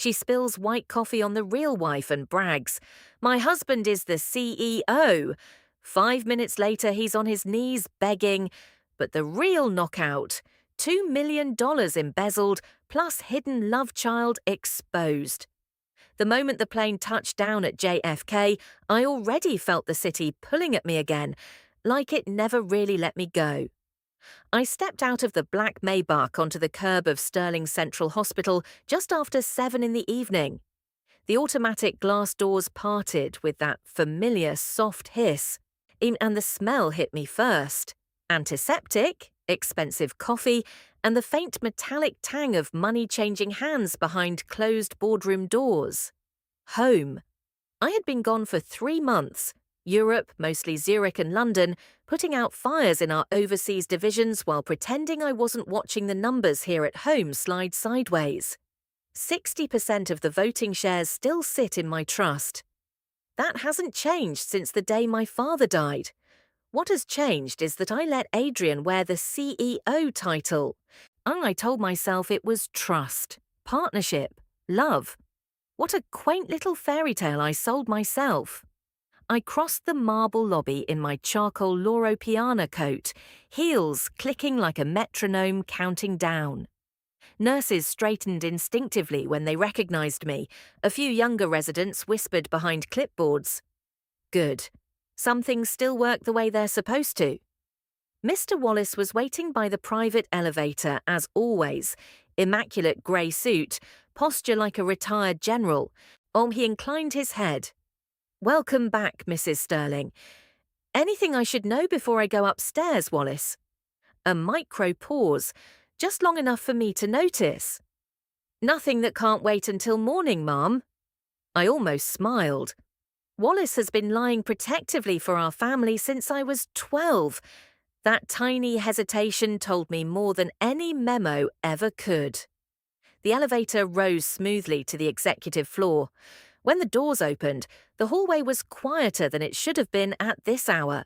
She spills white coffee on the real wife and brags, "My husband is the CEO." 5 minutes later, he's on his knees begging. But the real knockout, $2 million embezzled plus hidden love child exposed. The moment the plane touched down at JFK, I already felt the city pulling at me again, like it never really let me go. I stepped out of the black Maybach onto the curb of Sterling Central Hospital just after 7 in the evening. The automatic glass doors parted with that familiar soft hiss, and the smell hit me first. Antiseptic, expensive coffee, and the faint metallic tang of money-changing hands behind closed boardroom doors. Home. I had been gone for 3 months, Europe, mostly Zurich and London, putting out fires in our overseas divisions while pretending I wasn't watching the numbers here at home slide sideways. 60% of the voting shares still sit in my trust. That hasn't changed since the day my father died. What has changed is that I let Adrian wear the CEO title. And I told myself it was trust, partnership, love. What a quaint little fairy tale I sold myself. I crossed the marble lobby in my charcoal Loro Piana coat, heels clicking like a metronome counting down. Nurses straightened instinctively when they recognized me. A few younger residents whispered behind clipboards. Good. Some things still work the way they're supposed to. Mr. Wallace was waiting by the private elevator, as always. Immaculate grey suit, posture like a retired general. He inclined his head. "Welcome back, Mrs. Sterling. Anything I should know before I go upstairs, Wallace?" A micro pause, just long enough for me to notice. "Nothing that can't wait until morning, ma'am." I almost smiled. Wallace has been lying protectively for our family since I was 12. That tiny hesitation told me more than any memo ever could. The elevator rose smoothly to the executive floor. When the doors opened, the hallway was quieter than it should have been at this hour.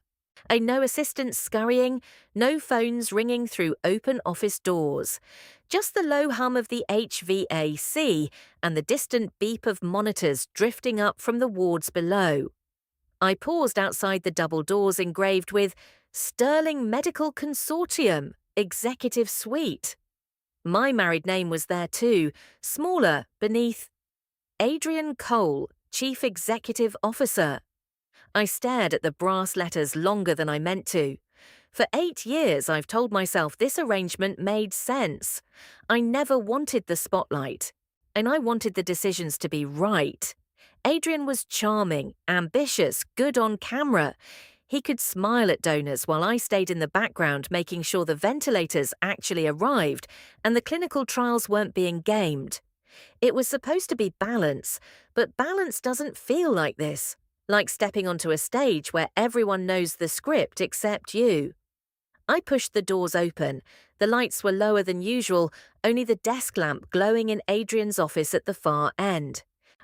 No assistants scurrying, no phones ringing through open office doors. Just the low hum of the HVAC and the distant beep of monitors drifting up from the wards below. I paused outside the double doors engraved with Sterling Medical Consortium, Executive Suite. My married name was there too, smaller, beneath Adrian Cole, Chief Executive Officer. I stared at the brass letters longer than I meant to. For 8 years, I've told myself this arrangement made sense. I never wanted the spotlight, and I wanted the decisions to be right. Adrian was charming, ambitious, good on camera. He could smile at donors while I stayed in the background making sure the ventilators actually arrived and the clinical trials weren't being gamed. It was supposed to be balance, but balance doesn't feel like this. Like stepping onto a stage where everyone knows the script except you. I pushed the doors open. The lights were lower than usual, only the desk lamp glowing in Adrian's office at the far end.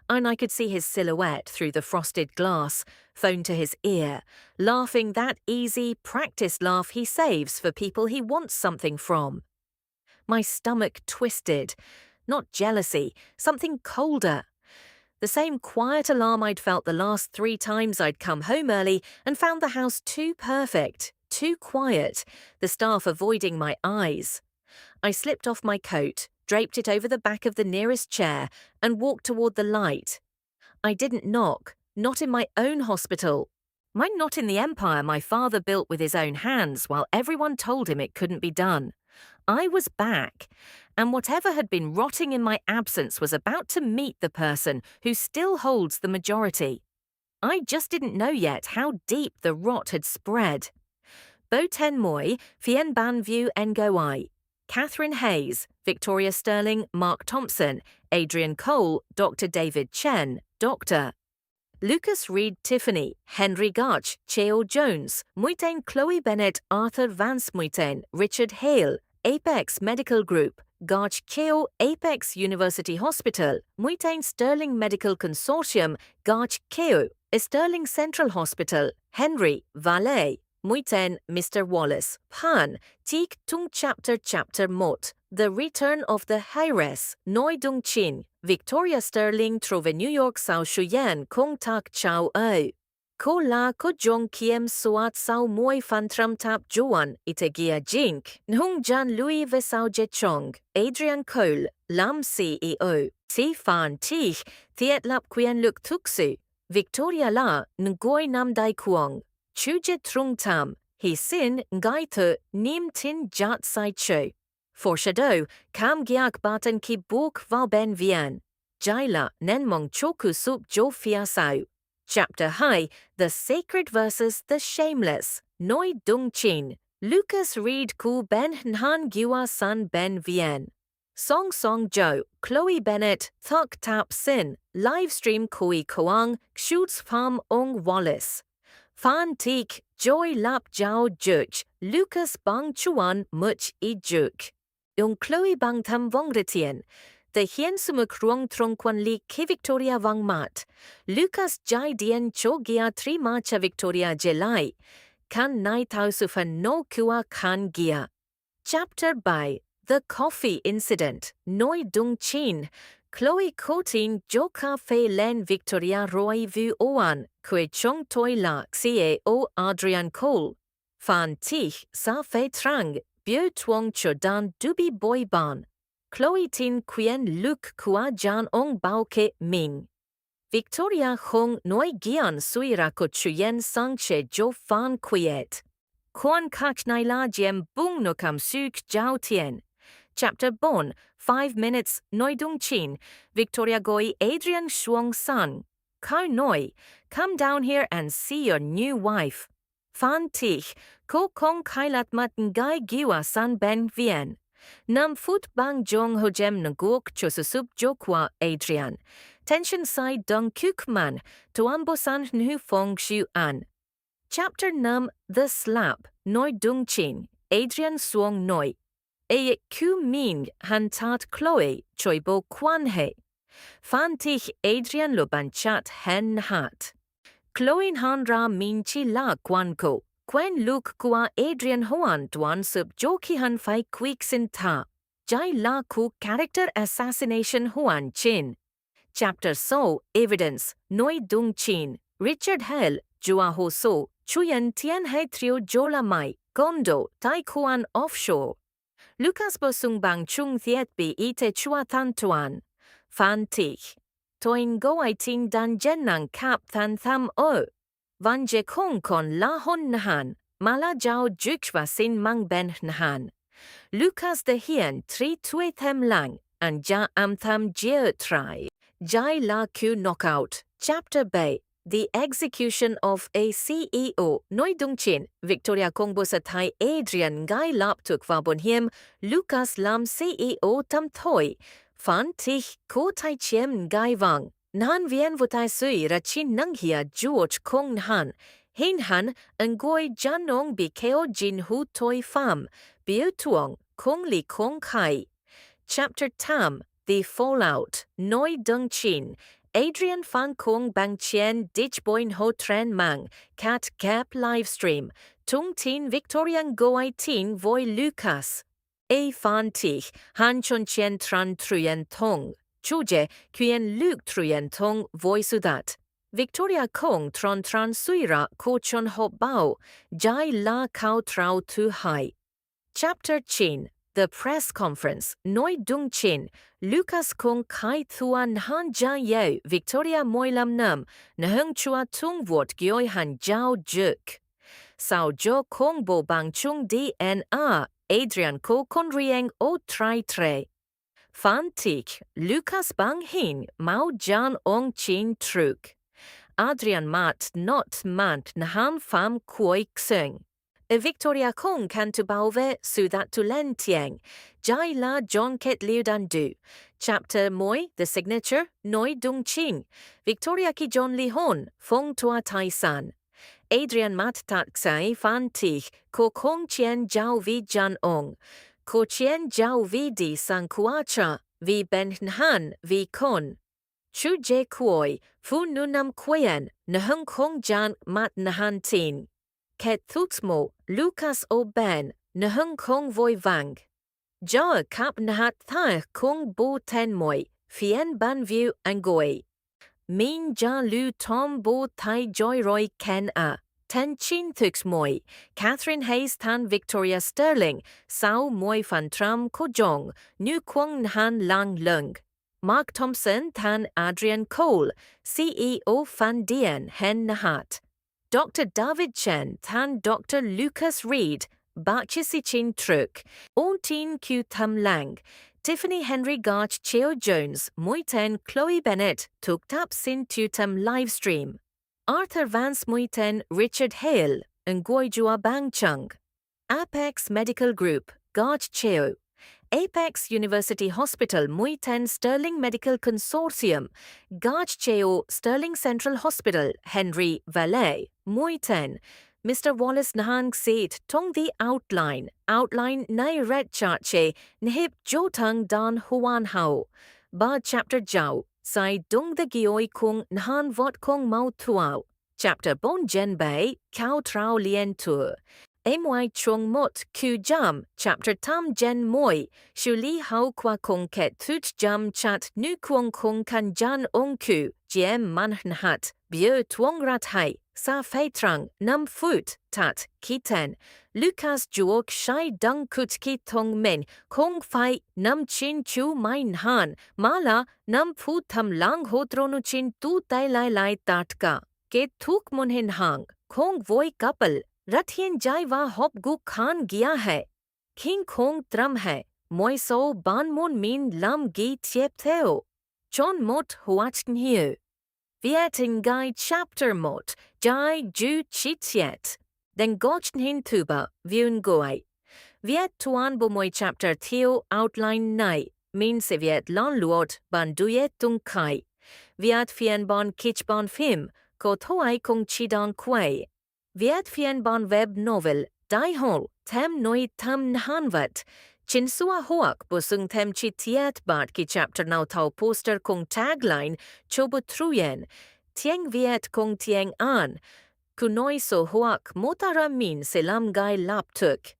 And I could see his silhouette through the frosted glass, phone to his ear, laughing that easy, practiced laugh he saves for people he wants something from. My stomach twisted. Not jealousy, something colder. The same quiet alarm I'd felt the last 3 times I'd come home early and found the house too perfect, too quiet, the staff avoiding my eyes. I slipped off my coat, draped it over the back of the nearest chair, and walked toward the light. I didn't knock, not in my own hospital. Mine not in the empire my father built with his own hands while everyone told him it couldn't be done. I was back, and whatever had been rotting in my absence was about to meet the person who still holds the majority. I just didn't know yet how deep the rot had spread. Bo Ten Moi, Fien Ban View Ngoi, Catherine Hayes, Victoria Sterling, Mark Thompson, Adrian Cole, Dr. David Chen, Dr. Lucas Reed Tiffany, Henry Garch, Cheo Jones, Muitain Chloe Bennett, Arthur Vance Muitain, Richard Hale, Apex Medical Group, Garch Cheo, Apex University Hospital, Muitain Sterling Medical Consortium, Garch Cheo, Sterling Central Hospital, Henry, Valet, Muiten Mr. Wallace, Pan, Tik Tung Chapter Mot, The Return of the Heiress, Noi Dung Chin, Victoria Sterling Trove New York Sao Shuyan Kong Tak Chao O. Ko la ko jong kiem suat sao moi fan tram tap joan itegia jink, nhung jan Louis Vesau je chong, Adrian Cole, Lam CEO, Si fan tich, Thiet lap quien luk tuksu, Victoria la ngoi nam dai kuong, Chuje trung tam, He sin ngai tu nim tin jat sai cho. Foreshadow, kam giak batan ki bok val ben vien. Jaila nen mong choku sup jo fia sao. Chapter High, The Sacred versus the Shameless, Noi Dung Chin, Lucas Reed Ku Ben Nhan Gua San Ben Vien. Song Jo, Chloe Bennett, Thuk Tap Sin, Livestream Kui Koang, Shoots Pham Ong Wallace. Fan Tik, Joy Lap Jiao Juk, Lucas Bang Chuan Much I Juk. Yung Chloe Bang Tam Vongretien. The hien sumu kruong trong kwan li ke Victoria Wang Mat. Lucas Jai Dien Cho Gia 3 Macha Victoria Jelai. Kan Nai Tau Sufan No Kua Kan Gia. Chapter by The Coffee Incident. Noi Dung Chin. Chloe Cotin Joka Fei Len Victoria Roy Vu Oan. Kwe Chong Toi La Xie O Adrian Cole. Fan Tich Sa Fei Trang. Biu Tuong Chodan Dubi Boy Ban. Chloe Tin Quien Luke Kua Jan Ong Bao Ke Ming. Victoria Hong Noi Gian Suira Ko Chuyen Sang Che Jo Fan Quiet. Quan Kak Nai La Jiem Bung No Kam Suk Jiao Tien. Chapter Bon, 5 minutes, Noi Dung Chin, Victoria Goi Adrian Shuang San. Kau Noi, come down here and see your new wife. Fan Tich, Ko Kong Kailat Mat Ngai Giwa San Ben Vien. Nam Fut Bang Jong Hojem Ngok Chosusup Jokwa Adrian. Tension Side Dung Kukman, Tuambosan Nhu Fong Shu An. Chapter Num The Slap, Noi Dung Chin, Adrian Suong Noi. A Ku Ming Han Tat Chloe, Choibo Kwan He. Fan Tich Adrian Lobanchat Hen Hat. Chloe Han Ra Min Chi La Kwan Ko. Quen Luke Kua Adrian Hoan Duan Sub Joki Han Fai Quick Sin Ta. Jai La Ku Character Assassination Huan Chin. Chapter So Evidence Noi Dung Chin. Richard Hell Jua Ho So. Chuyen Tian He Trio Jola Mai. Gondo Tai Kuan Offshore. Lucas Bosung Bang Chung Thiet Bi Ite Chua Tan Tuan. Fan Tich. Toin Go I Tin Dan Jenang Kap Than Tham O. Van Je Kong Kon La Hon Nahan. Mala Jiao Jukwa Sin Mang Ben Nahan. Lucas de Hien Tri Tue Them Lang. And Ja Am Tham Jie Trai. Jai La Ku Knockout. Chapter Bay. The Execution of a CEO, Noi Dung Chin, Victoria Kongbosa Thai Adrian Ngai Lap Tuk Vabon Hiem, Lucas Lam CEO Tam Thoi, Fan Tich Ko Tai Chiem Ngai Wang, Nan Vien Vutai Sui Rachin Nang Hia George Kong Han, Hin Han, Ngoi Janong Bi Keo Jin Hu Toi Pham, Biu Tuong, Kong Li Kong Kai. Chapter Tam, The Fallout, Noi Dung Chin, Adrian Fan Kong Bang Chien Ditch Boin Ho Tren Mang, Cat Gap Livestream, Tung Tin Victorian Goai Tin Voi Lucas. A Fan Tich, Han Chon Chien Tran Truyen Tong, Chuje, Quien Luke Truyen Tong Voi Sudat. Victoria Kong Tron Tran Suira Ko Chon Ho Bao, Jai La Kao Trao Tu Hai. Chapter Chin. The Press Conference, Noi Dung Chin, Lucas Kong Kai Thuan Han Jia Yeo, Victoria Moilam Num, Nahung Chua Tung Vot Gioi Han Jiao Juk. Sao Jo Kong Bo Bang Chung DNA, Adrian Ko Kon Rieng O Trai Tre. Fan Tik, Lucas Bang Hin, Mao Jan Ong Chin Truk. Adrian Mat Not Mant Nahan Pham Kuoi Xung. Victoria Kong kan tu bauve su that tu len tieng. Jai La John Ket Liu Dan Du. Chapter Moi, The Signature, Noi Dung Chin. Victoria Ki John Li Hon, Fong Tua Tai San. Adrian Mat Tak Sai Fan Tich, Ko Kong Chien Jiao Vi Jan Ong. Ko Chien Jiao Vi Di San Kuacha, Vi Ben Han, Vi Kon. Chu Je Kuoi, Fu Nunam Quyen, Nahung Kong Jan Mat Nahan Tin. ket thutsmo Lucas o ben nahung kong voi vang. Ja kap nahat thae kong bo ten moi fien ban view angoi. Min ja lu tom bo thai joy roy ken a. Ten chin thuks moi. Catherine Hayes tan Victoria Sterling. Sao moi fan tram ko jong. Nu kwang nhan lang lung. Mark Thompson tan Adrian Cole. CEO fan dien hen nahat. Dr. David Chen tan Dr. Lucas Reed. Bachisichin truk. Ontin Q Tam Lang. Tiffany Henry Garch Cheo Jones, Muiten Chloe Bennett, Tuk Tap Sin Tutam Livestream. Arthur Vance Muiten Richard Hale, Ngoi Jua Bang Chung. Apex Medical Group, Garch Cheo. Apex University Hospital Muiten Sterling Medical Consortium, Garch Cheo Sterling Central Hospital, Henry Valet, Muiten. Mr. Wallace Nahang Seat Tong the Outline Nai Red Chache Nhip Jotang Dan Huan Hao Ba Chapter Jiao Sai Dung the Gioi Kung Nhan Vot Kung Mau Tuao Chapter Bon Jen Bei Kao Trao Lien Tu My Chung Mot Q Jam Chapter Tam Jen Moi Shu Li Hao Kwa Kung Ket Tuch Jam Chat Nu Kwong Kung Kan Jan Ong Ku Jiem Man Hat Bio Tuong Rat Hai Sa Fei Trang Nam Fut Tat Kiten Lucas Juok Shai Dung Kut Ki Tong Min Kong Fai Nam Chin Chu Main Han Mala Nam Pu Tam Lang Ho Dronu Chin Tu Tai Lai Lai Tatka Ke Thuk Mun Hin Hang Kong Voi Couple Rathien Jai Va Hop Gu Khan Gia Hai King Kong Tram Hai Moi So Ban Mon Min Lam Gi Tiep Theo Chon Mot Huachten Hiu Viet Ngai Chapter Mot Jai Ju Chitiet Then Gochten Hin Tuba Viun Goai Viet Tuan Bomoi Chapter Theo Outline Nai Min Se Viet Lan Luot Ban Duyet Tung Kai Viet Fien Bon Kich Bon Phim Ko Toai Kong Chidang Quay Viet Fien Bon Web Novel Dai Hol Tem Noi Tam Nhanvat Chinsua Hoak Busung Tem Chitiet Bart Ki Chapter Now Tau Poster Kong Tagline Chobu Truyen Tieng Viet Kong Tieng An Kunoi So Hoak Motara Min Selam Gai Lap Tuk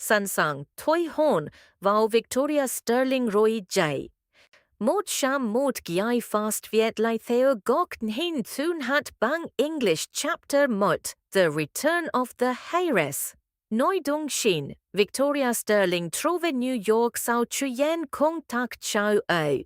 Sansang Toi Hon Vau Victoria Sterling Roy Jai Mot Sham Mot Giai Fast Viet Lai Theo Gok Hin Thun Hat Bang English Chapter Mot The Return of the Heiress Noi Dong Shin Victoria Sterling Trove New York Sao Chuyen Kong Tak Chao O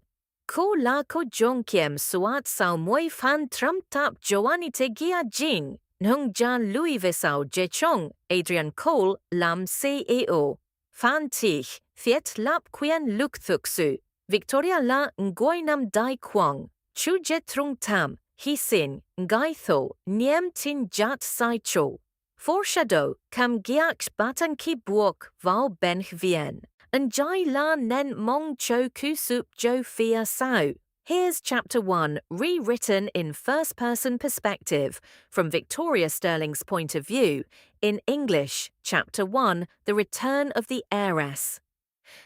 Ko La Ko Jong Kiem Suat Sao Moi Fan Tram Tap Joani Te Gia Jing Nung Jan Louis Vesau Jechong Adrian Cole Lam CEO Fan Tich Fiet Lap Quien Luk Thuksu Victoria La Ngoi Nam Dai Kwang Chu Je Trung Tam Hi Sin Ngai Tho Niem Tin Jat Sai Cho Foreshadow Kam Giak Batan Ki Buok Val Ben Vien and Jai La Nen Mong Cho Ku Sup Jo Fia Sao. Here's Chapter 1 rewritten in first-person perspective from Victoria Sterling's point of view in English. Chapter 1 The Return of the Heiress.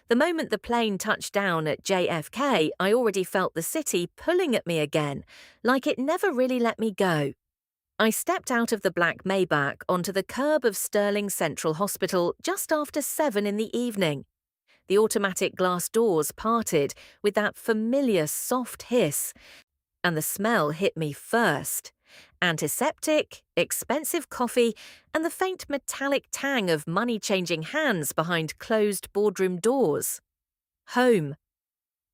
The moment the plane touched down at JFK, I already felt the city pulling at me again, like it never really let me go. I stepped out of the black Maybach onto the curb of Sterling Central Hospital just after 7 in the evening. The automatic glass doors parted with that familiar soft hiss, and the smell hit me first. Antiseptic, expensive coffee, and the faint metallic tang of money-changing hands behind closed boardroom doors. Home.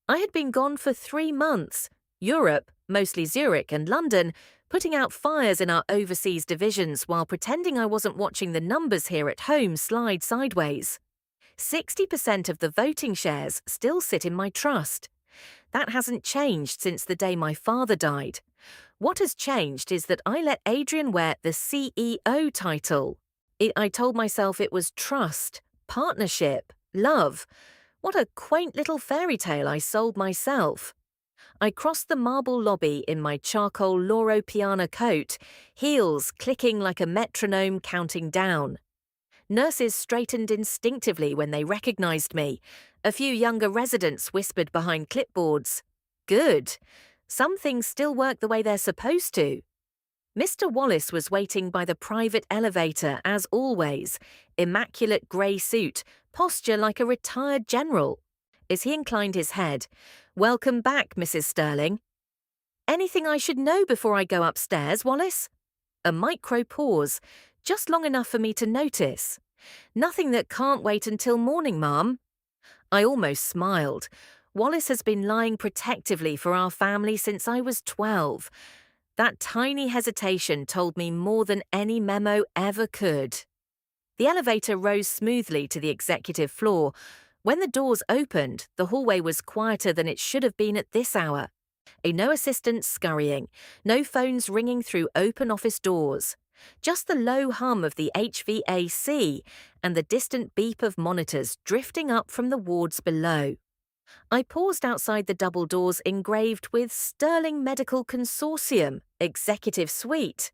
I had been gone for 3 months. Europe, mostly Zurich and London, putting out fires in our overseas divisions while pretending I wasn't watching the numbers here at home slide sideways. 60% of the voting shares still sit in my trust. That hasn't changed since the day my father died. What has changed is that I let Adrian wear the CEO title. I told myself it was trust, partnership, love. What a quaint little fairy tale I sold myself. I crossed the marble lobby in my charcoal Loro Piana coat, heels clicking like a metronome counting down. Nurses straightened instinctively when they recognized me. A few younger residents whispered behind clipboards. Good. Some things still work the way they're supposed to. Mr. Wallace was waiting by the private elevator as always, immaculate grey suit, posture like a retired general. As he inclined his head, "Welcome back, Mrs. Sterling. Anything I should know before I go upstairs, Wallace?" A micro pause, just long enough for me to notice. "Nothing that can't wait until morning, ma'am." I almost smiled. Wallace has been lying protectively for our family since I was 12. That tiny hesitation told me more than any memo ever could. The elevator rose smoothly to the executive floor. When the doors opened, the hallway was quieter than it should have been at this hour. No assistants scurrying, no phones ringing through open office doors. Just the low hum of the HVAC and the distant beep of monitors drifting up from the wards below. I paused outside the double doors engraved with Sterling Medical Consortium, Executive Suite.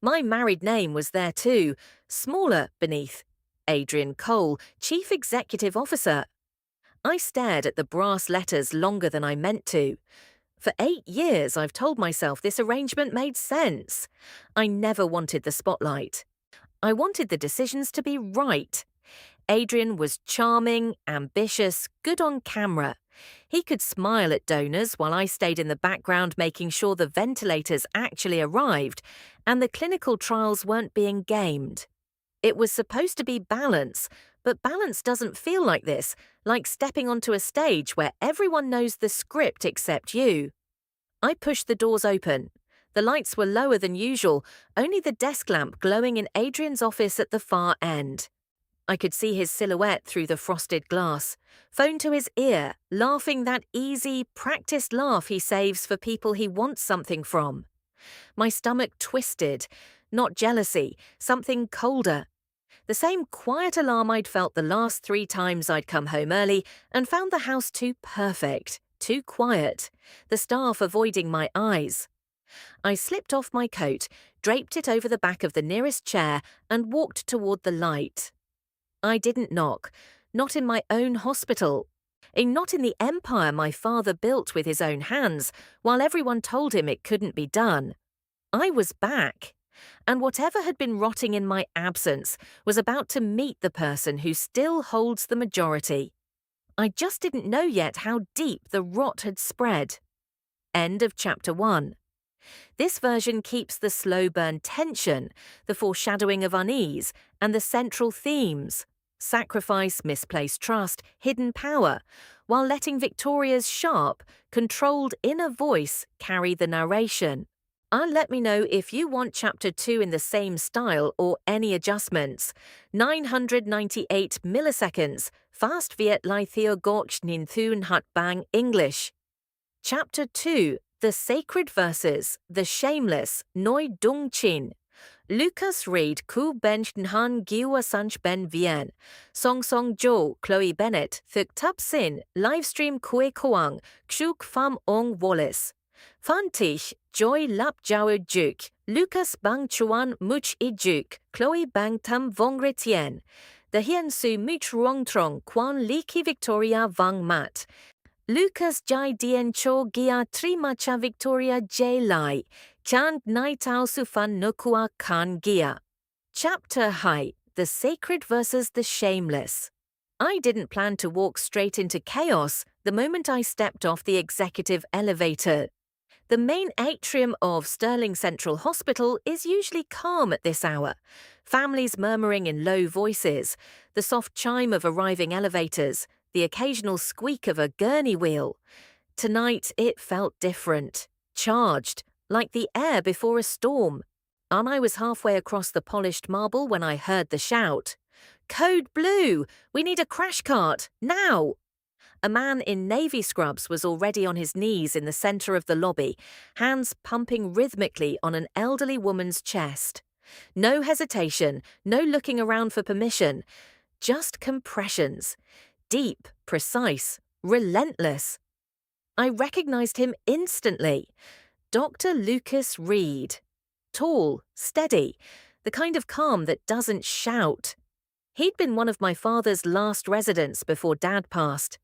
My married name was there too, smaller beneath. Adrian Cole, Chief Executive Officer. I stared at the brass letters longer than I meant to. For 8 years, I've told myself this arrangement made sense. I never wanted the spotlight. I wanted the decisions to be right. Adrian was charming, ambitious, good on camera. He could smile at donors while I stayed in the background making sure the ventilators actually arrived and the clinical trials weren't being gamed. It was supposed to be balance, but balance doesn't feel like this, like stepping onto a stage where everyone knows the script except you. I pushed the doors open. The lights were lower than usual, only the desk lamp glowing in Adrian's office at the far end. I could see his silhouette through the frosted glass, phone to his ear, laughing that easy, practiced laugh he saves for people he wants something from. My stomach twisted, not jealousy, something colder. The same quiet alarm I'd felt the last 3 times I'd come home early and found the house too perfect, too quiet, the staff avoiding my eyes. I slipped off my coat, draped it over the back of the nearest chair, and walked toward the light. I didn't knock, not in my own hospital, not in the empire my father built with his own hands, while everyone told him it couldn't be done. I was back, and whatever had been rotting in my absence was about to meet the person who still holds the majority. I just didn't know yet how deep the rot had spread. End of chapter 1. This version keeps the slow burn tension, the foreshadowing of unease, and the central themes: sacrifice, misplaced trust, hidden power, while letting Victoria's sharp, controlled inner voice carry the narration. Let me know if you want chapter 2 in the same style or any adjustments. 998 milliseconds, fast viet lai theo gorch nin thun hat bang English. Chapter 2, The Sacred Verses, The Shameless, Noi Dung Chin. Lucas Reed Ku Bench Nhan Giwa Sanch Ben Vien. Song Song Jo, Chloe Bennett, Thuk Tup Sin, Livestream Kue Koang, Kshuk Pham Ong Wallace. Phan Tich, Joy Lap Jiao Juk, Lucas Bang Chuan Much I Juk, Chloe Bang Tam Vong Retien. The Hien Su Much Ruong Trong Quan Liki Victoria Vang Mat. Lucas Jai Dien Cho Gia Trimacha Victoria J Lai, Chan Nai Tao Sufan Nukua Khan Gia. Chapter Hai, The Sacred versus the Shameless. I didn't plan to walk straight into chaos the moment I stepped off the executive elevator. The main atrium of Stirling Central Hospital is usually calm at this hour, families murmuring in low voices, the soft chime of arriving elevators, the occasional squeak of a gurney wheel. Tonight it felt different, charged, like the air before a storm. And I was halfway across the polished marble when I heard the shout. "Code Blue! We need a crash cart, now!" A man in navy scrubs was already on his knees in the center of the lobby, hands pumping rhythmically on an elderly woman's chest. No hesitation, no looking around for permission, just compressions. Deep, precise, relentless. I recognized him instantly. Dr. Lucas Reed. Tall, steady, the kind of calm that doesn't shout. He'd been one of my father's last residents before Dad passed.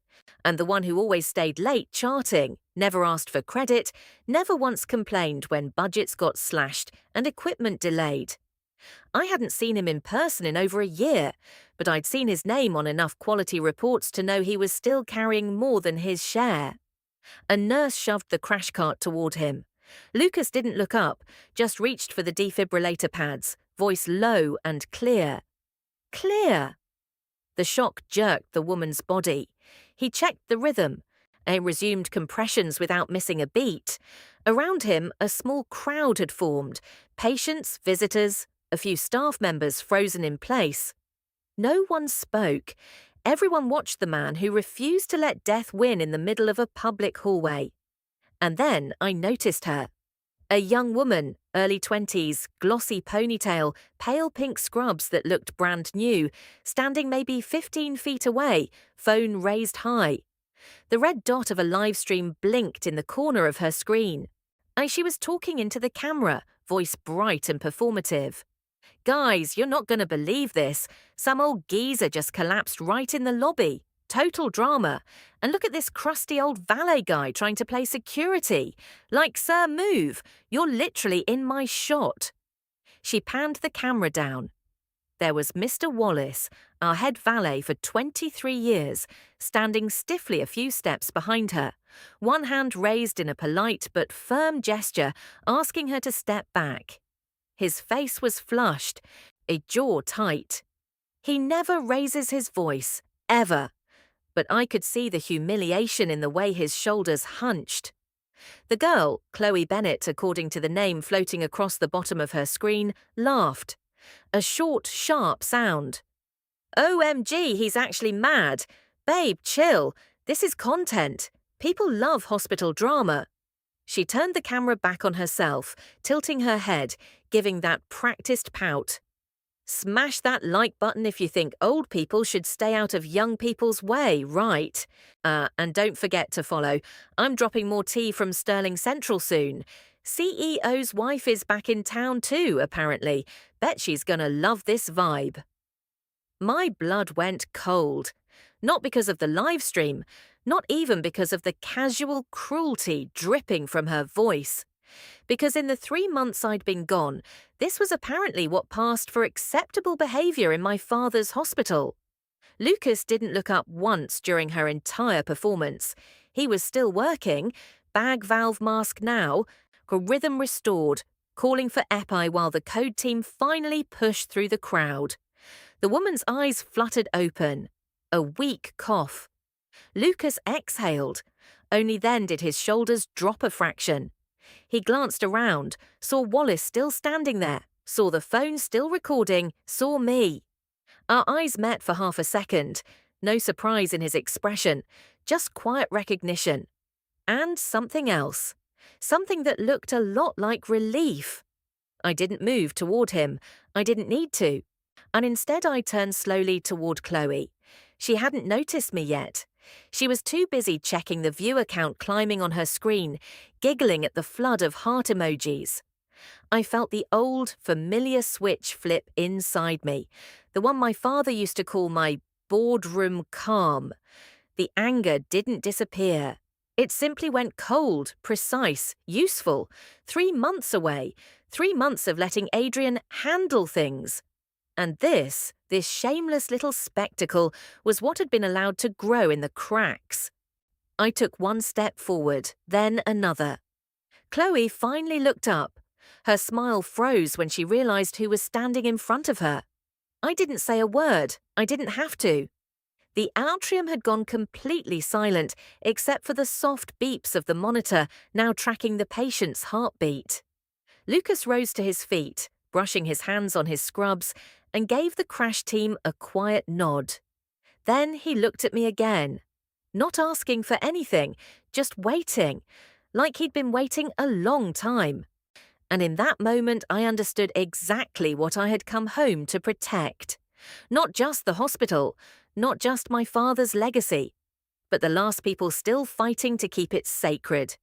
And the one who always stayed late charting, never asked for credit, never once complained when budgets got slashed and equipment delayed. I hadn't seen him in person in over a year, but I'd seen his name on enough quality reports to know he was still carrying more than his share. A nurse shoved the crash cart toward him. Lucas didn't look up, just reached for the defibrillator pads, voice low and clear. Clear! The shock jerked the woman's body. He checked the rhythm. It resumed compressions without missing a beat. Around him, a small crowd had formed. Patients, visitors, a few staff members frozen in place. No one spoke. Everyone watched the man who refused to let death win in the middle of a public hallway. And then I noticed her. A young woman, early 20s, glossy ponytail, pale pink scrubs that looked brand new, standing maybe 15 feet away, phone raised high. The red dot of a live stream blinked in the corner of her screen. She was talking into the camera, voice bright and performative. "Guys, you're not going to believe this. Some old geezer just collapsed right in the lobby. Total drama. And look at this crusty old valet guy trying to play security. Like, sir, move. You're literally in my shot." She panned the camera down. There was Mr. Wallace, our head valet for 23 years, standing stiffly a few steps behind her, one hand raised in a polite but firm gesture, asking her to step back. His face was flushed, a jaw tight. He never raises his voice, ever. But I could see the humiliation in the way his shoulders hunched. The girl, Chloe Bennett according to the name floating across the bottom of her screen, laughed. A short, sharp sound. "OMG, he's actually mad. Babe, chill. This is content. People love hospital drama." She turned the camera back on herself, tilting her head, giving that practiced pout. "Smash that like button if you think old people should stay out of young people's way, right? And don't forget to follow. I'm dropping more tea from Sterling Central soon. CEO's wife is back in town too, apparently. Bet she's gonna love this vibe." My blood went cold. Not because of the live stream, not even because of the casual cruelty dripping from her voice. Because in the 3 months I'd been gone, this was apparently what passed for acceptable behavior in my father's hospital. Lucas didn't look up once during her entire performance. He was still working, bag valve mask now, rhythm restored, calling for epi while the code team finally pushed through the crowd. The woman's eyes fluttered open. A weak cough. Lucas exhaled. Only then did his shoulders drop a fraction. He glanced around, saw Wallace still standing there, saw the phone still recording, saw me. Our eyes met for half a second. No surprise in his expression, just quiet recognition. And something else. Something that looked a lot like relief. I didn't move toward him. I didn't need to. And instead I turned slowly toward Chloe. She hadn't noticed me yet. She was too busy checking the viewer count climbing on her screen, giggling at the flood of heart emojis. I felt the old, familiar switch flip inside me, the one my father used to call my boardroom calm. The anger didn't disappear. It simply went cold, precise, useful. 3 months away. 3 months of letting Adrian handle things. And this shameless little spectacle, was what had been allowed to grow in the cracks. I took one step forward, then another. Chloe finally looked up. Her smile froze when she realized who was standing in front of her. I didn't say a word. I didn't have to. The atrium had gone completely silent, except for the soft beeps of the monitor, now tracking the patient's heartbeat. Lucas rose to his feet, brushing his hands on his scrubs, and gave the crash team a quiet nod. Then he looked at me again, not asking for anything, just waiting, like he'd been waiting a long time. And in that moment I understood exactly what I had come home to protect. Not just the hospital, not just my father's legacy, but the last people still fighting to keep it sacred.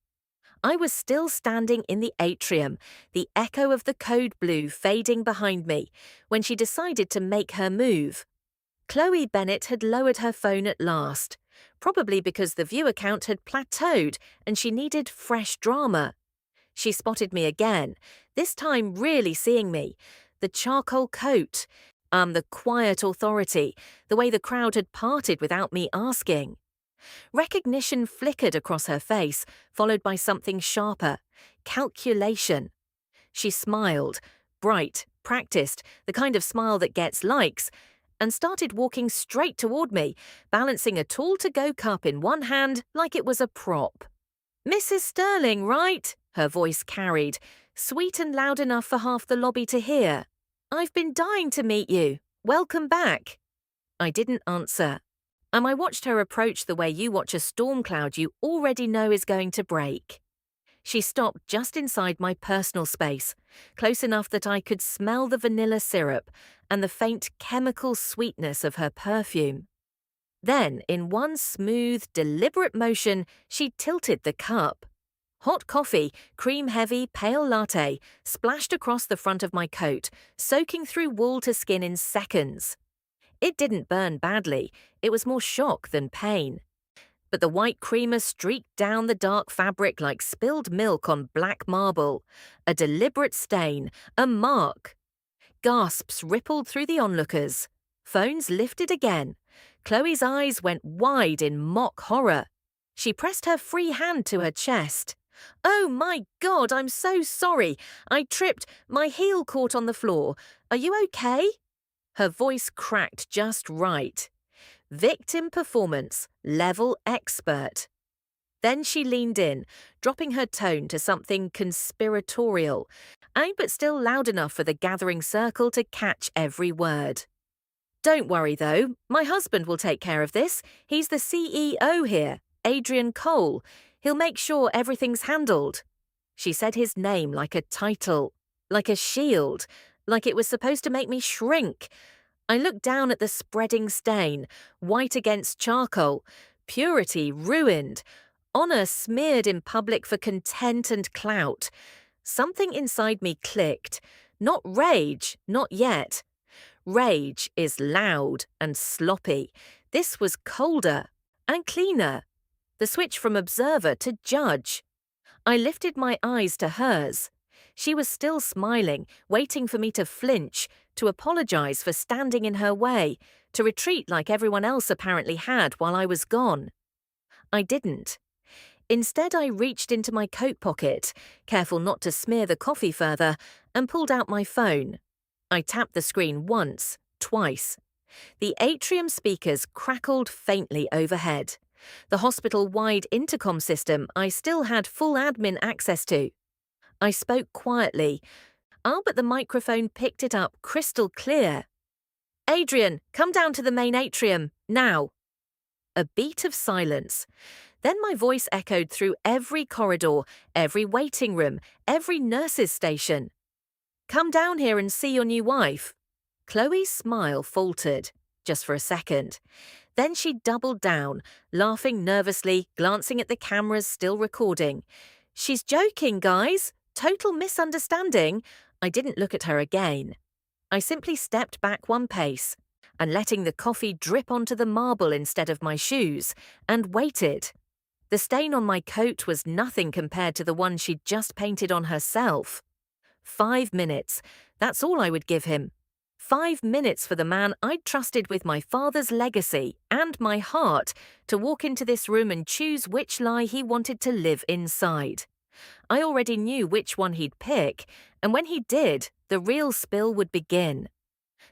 I was still standing in the atrium, the echo of the code blue fading behind me, when she decided to make her move. Chloe Bennett had lowered her phone at last, probably because the viewer count had plateaued and she needed fresh drama. She spotted me again, this time really seeing me. The charcoal coat, the quiet authority, the way the crowd had parted without me asking. Recognition flickered across her face, followed by something sharper. Calculation. She smiled, bright, practiced, the kind of smile that gets likes, and started walking straight toward me, balancing a tall-to-go cup in one hand like it was a prop. "Mrs. Sterling, right?" her voice carried, sweet and loud enough for half the lobby to hear. "I've been dying to meet you. Welcome back." I didn't answer. I watched her approach the way you watch a storm cloud you already know is going to break. She stopped just inside my personal space, close enough that I could smell the vanilla syrup and the faint chemical sweetness of her perfume. Then, in one smooth, deliberate motion, she tilted the cup. Hot coffee, cream-heavy, pale latte, splashed across the front of my coat, soaking through wool to skin in seconds. It didn't burn badly, it was more shock than pain. But the white creamer streaked down the dark fabric like spilled milk on black marble. A deliberate stain, a mark. Gasps rippled through the onlookers. Phones lifted again. Chloe's eyes went wide in mock horror. She pressed her free hand to her chest. "Oh my God, I'm so sorry. I tripped. My heel caught on the floor. Are you okay?" Her voice cracked just right. Victim performance, level expert. Then she leaned in, dropping her tone to something conspiratorial, but still loud enough for the gathering circle to catch every word. "Don't worry, though. My husband will take care of this. He's the CEO here, Adrian Cole. He'll make sure everything's handled." She said his name like a title, like a shield, like it was supposed to make me shrink. I looked down at the spreading stain, white against charcoal, purity ruined, honor smeared in public for content and clout. Something inside me clicked. Not rage, not yet. Rage is loud and sloppy. This was colder and cleaner. The switch from observer to judge. I lifted my eyes to hers. She was still smiling, waiting for me to flinch, to apologize for standing in her way, to retreat like everyone else apparently had while I was gone. I didn't. Instead, I reached into my coat pocket, careful not to smear the coffee further, and pulled out my phone. I tapped the screen once, twice. The atrium speakers crackled faintly overhead. The hospital-wide intercom system I still had full admin access to. I spoke quietly. But the microphone picked it up crystal clear. "Adrian, come down to the main atrium, now." A beat of silence. Then my voice echoed through every corridor, every waiting room, every nurse's station. "Come down here and see your new wife." Chloe's smile faltered, just for a second. Then she doubled down, laughing nervously, glancing at the cameras still recording. "She's joking, guys. Total misunderstanding." I didn't look at her again. I simply stepped back one pace, and letting the coffee drip onto the marble instead of my shoes, and waited. The stain on my coat was nothing compared to the one she'd just painted on herself. 5 minutes, that's all I would give him. 5 minutes for the man I'd trusted with my father's legacy and my heart to walk into this room and choose which lie he wanted to live inside. I already knew which one he'd pick, and when he did, the real spill would begin.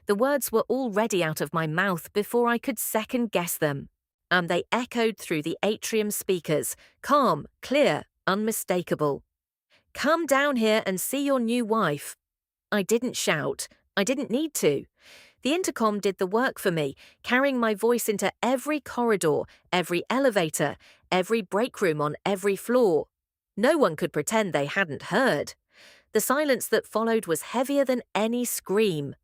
The words were already out of my mouth before I could second-guess them, and they echoed through the atrium speakers, calm, clear, unmistakable. "Come down here and see your new wife." I didn't shout. I didn't need to. The intercom did the work for me, carrying my voice into every corridor, every elevator, every break room on every floor. No one could pretend they hadn't heard. The silence that followed was heavier than any scream.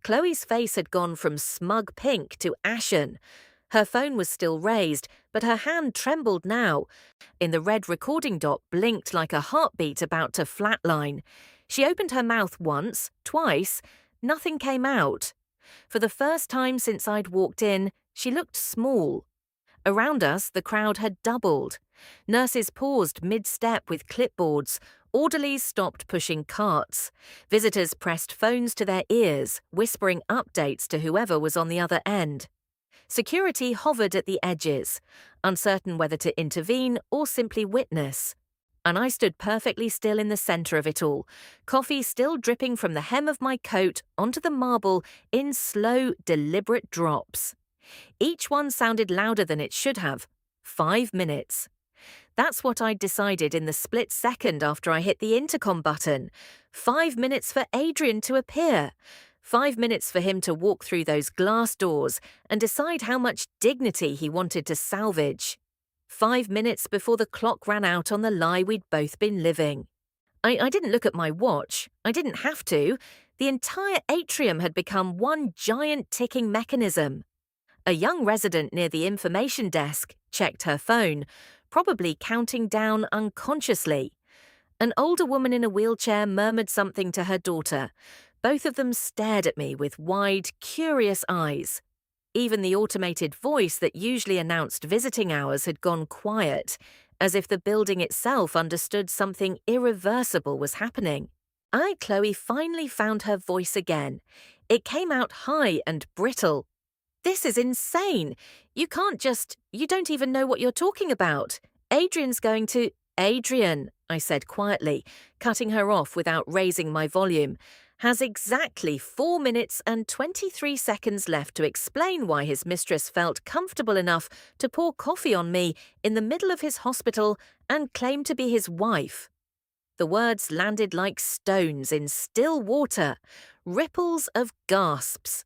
Chloe's face had gone from smug pink to ashen. Her phone was still raised, but her hand trembled now. In the red recording dot blinked like a heartbeat about to flatline. She opened her mouth once, twice. Nothing came out. For the first time since I'd walked in, she looked small. Around us, the crowd had doubled. Nurses paused mid-step with clipboards. Orderlies stopped pushing carts. Visitors pressed phones to their ears, whispering updates to whoever was on the other end. Security hovered at the edges, uncertain whether to intervene or simply witness. And I stood perfectly still in the center of it all, coffee still dripping from the hem of my coat onto the marble in slow, deliberate drops. Each one sounded louder than it should have. 5 minutes. That's what I'd decided in the split second after I hit the intercom button. 5 minutes for Adrian to appear. 5 minutes for him to walk through those glass doors and decide how much dignity he wanted to salvage. 5 minutes before the clock ran out on the lie we'd both been living. I didn't look at my watch. I didn't have to. The entire atrium had become one giant ticking mechanism. A young resident near the information desk checked her phone, probably counting down unconsciously. An older woman in a wheelchair murmured something to her daughter. Both of them stared at me with wide, curious eyes. Even the automated voice that usually announced visiting hours had gone quiet, as if the building itself understood something irreversible was happening. Chloe finally found her voice again. It came out high and brittle. "This is insane. You don't even know what you're talking about. Adrian's going to—" "Adrian," I said quietly, cutting her off without raising my volume, "has exactly 4 minutes and 23 seconds left to explain why his mistress felt comfortable enough to pour coffee on me in the middle of his hospital and claim to be his wife." The words landed like stones in still water, ripples of gasps.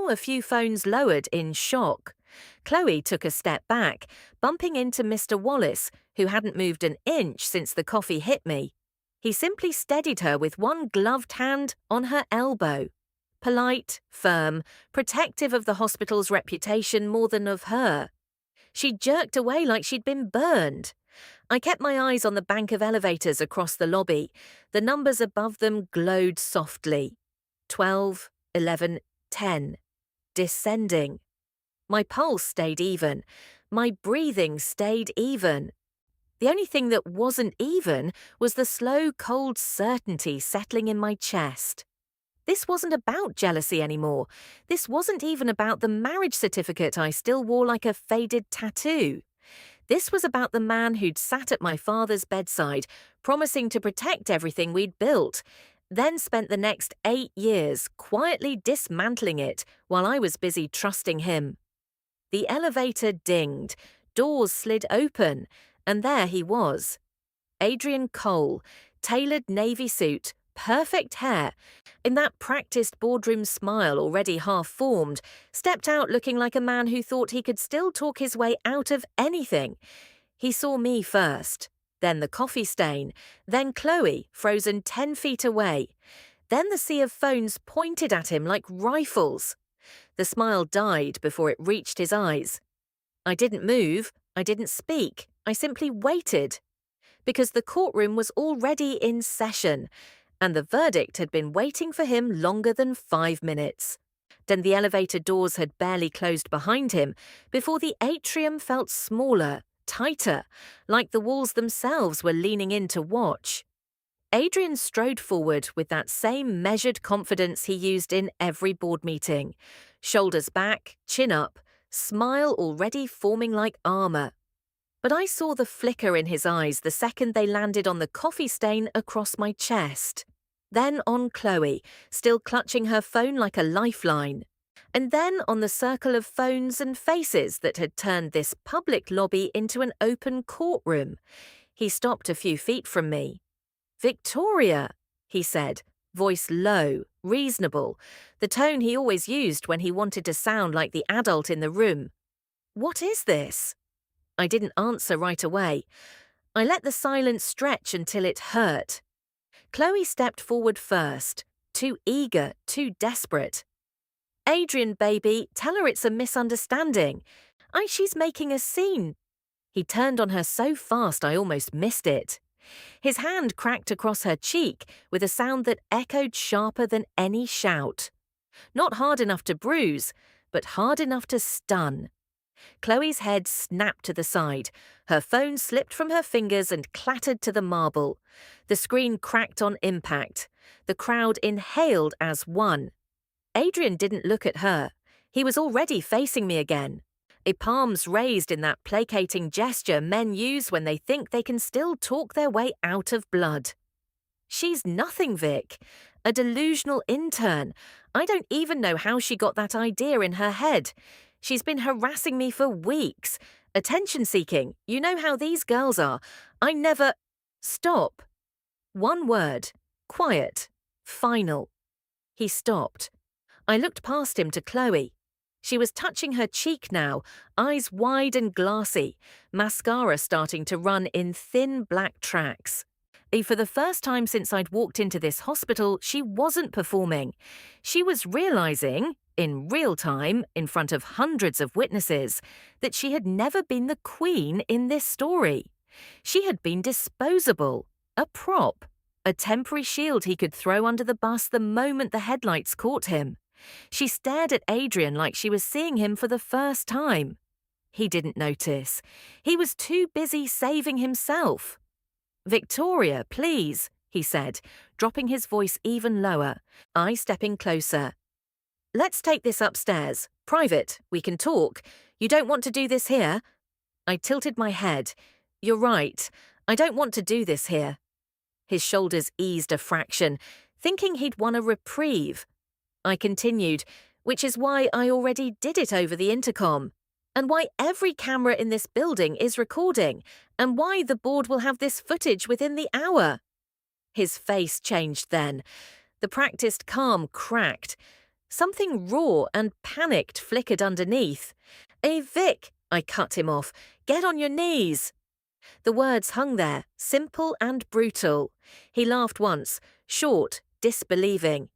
A few phones lowered in shock. Chloe took a step back, bumping into Mr. Wallace, who hadn't moved an inch since the coffee hit me. He simply steadied her with one gloved hand on her elbow. Polite, firm, protective of the hospital's reputation more than of her. She jerked away like she'd been burned. I kept my eyes on the bank of elevators across the lobby. The numbers above them glowed softly. 12, 11, 10. Descending. My pulse stayed even. My breathing stayed even. The only thing that wasn't even was the slow, cold certainty settling in my chest. This wasn't about jealousy anymore. This wasn't even about the marriage certificate I still wore like a faded tattoo. This was about the man who'd sat at my father's bedside, promising to protect everything we'd built, then spent the next 8 years quietly dismantling it while I was busy trusting him. The elevator dinged, doors slid open, and there he was. Adrian Cole, tailored navy suit, perfect hair, in that practiced boardroom smile already half-formed, stepped out looking like a man who thought he could still talk his way out of anything. He saw me first, then the coffee stain, then Chloe, frozen 10 feet away. Then the sea of phones pointed at him like rifles. The smile died before it reached his eyes. I didn't move, I didn't speak, I simply waited. Because the courtroom was already in session, and the verdict had been waiting for him longer than 5 minutes. Then the elevator doors had barely closed behind him before the atrium felt smaller, tighter, like the walls themselves were leaning in to watch. Adrian strode forward with that same measured confidence he used in every board meeting. Shoulders back, chin up, smile already forming like armor. But I saw the flicker in his eyes the second they landed on the coffee stain across my chest. Then on Chloe, still clutching her phone like a lifeline. And then on the circle of phones and faces that had turned this public lobby into an open courtroom. He stopped a few feet from me. "Victoria," he said, voice low, reasonable, the tone he always used when he wanted to sound like the adult in the room. "What is this?" I didn't answer right away. I let the silence stretch until it hurt. Chloe stepped forward first, too eager, too desperate. "Adrian, baby, tell her it's a misunderstanding. She's making a scene." He turned on her so fast I almost missed it. His hand cracked across her cheek with a sound that echoed sharper than any shout. Not hard enough to bruise, but hard enough to stun. Chloe's head snapped to the side. Her phone slipped from her fingers and clattered to the marble. The screen cracked on impact. The crowd inhaled as one. Adrian didn't look at her. He was already facing me again. A palms raised in that placating gesture men use when they think they can still talk their way out of blood. She's nothing, Vic. A delusional intern. I don't even know how she got that idea in her head. She's been harassing me for weeks. Attention-seeking. You know how these girls are. I never... Stop. One word. Quiet. Final. He stopped. I looked past him to Chloe. She was touching her cheek now, eyes wide and glassy, mascara starting to run in thin black tracks. For the first time since I'd walked into this hospital, she wasn't performing. She was realizing, in real time, in front of hundreds of witnesses, that she had never been the queen in this story. She had been disposable, a prop, a temporary shield he could throw under the bus the moment the headlights caught him. She stared at Adrian like she was seeing him for the first time. He didn't notice. He was too busy saving himself. "Victoria, please," he said, dropping his voice even lower, I stepping closer. "Let's take this upstairs. Private. We can talk. You don't want to do this here?" I tilted my head. "You're right. I don't want to do this here." His shoulders eased a fraction, thinking he'd won a reprieve. I continued, "Which is why I already did it over the intercom, and why every camera in this building is recording, and why the board will have this footage within the hour." His face changed then. The practiced calm cracked. Something raw and panicked flickered underneath. Vic," I cut him off, "get on your knees." The words hung there, simple and brutal. He laughed once, short, disbelieving.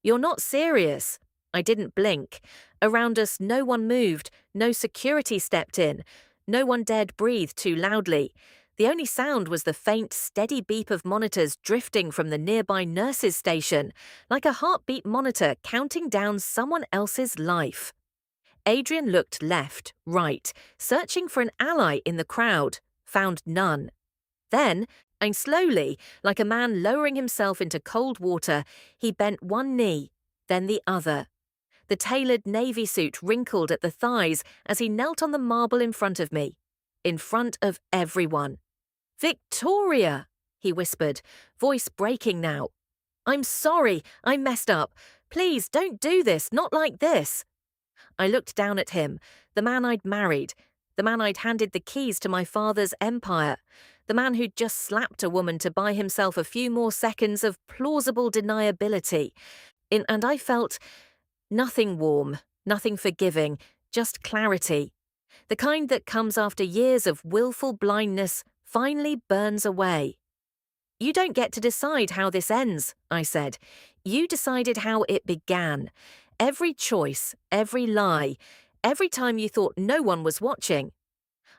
"You're not serious." I didn't blink. Around us no one moved, no security stepped in, no one dared breathe too loudly. The only sound was the faint, steady beep of monitors drifting from the nearby nurses' station, like a heartbeat monitor counting down someone else's life. Adrian looked left, right, searching for an ally in the crowd, found none. Then, and slowly, like a man lowering himself into cold water, he bent one knee, then the other. The tailored navy suit wrinkled at the thighs as he knelt on the marble in front of me, in front of everyone. "Victoria," he whispered, voice breaking now. "I'm sorry, I messed up. Please don't do this, not like this." I looked down at him, the man I'd married, the man I'd handed the keys to my father's empire, the man who'd just slapped a woman to buy himself a few more seconds of plausible deniability. And I felt nothing warm, nothing forgiving, just clarity. The kind that comes after years of willful blindness finally burns away. "You don't get to decide how this ends," I said. "You decided how it began. Every choice, every lie, every time you thought no one was watching."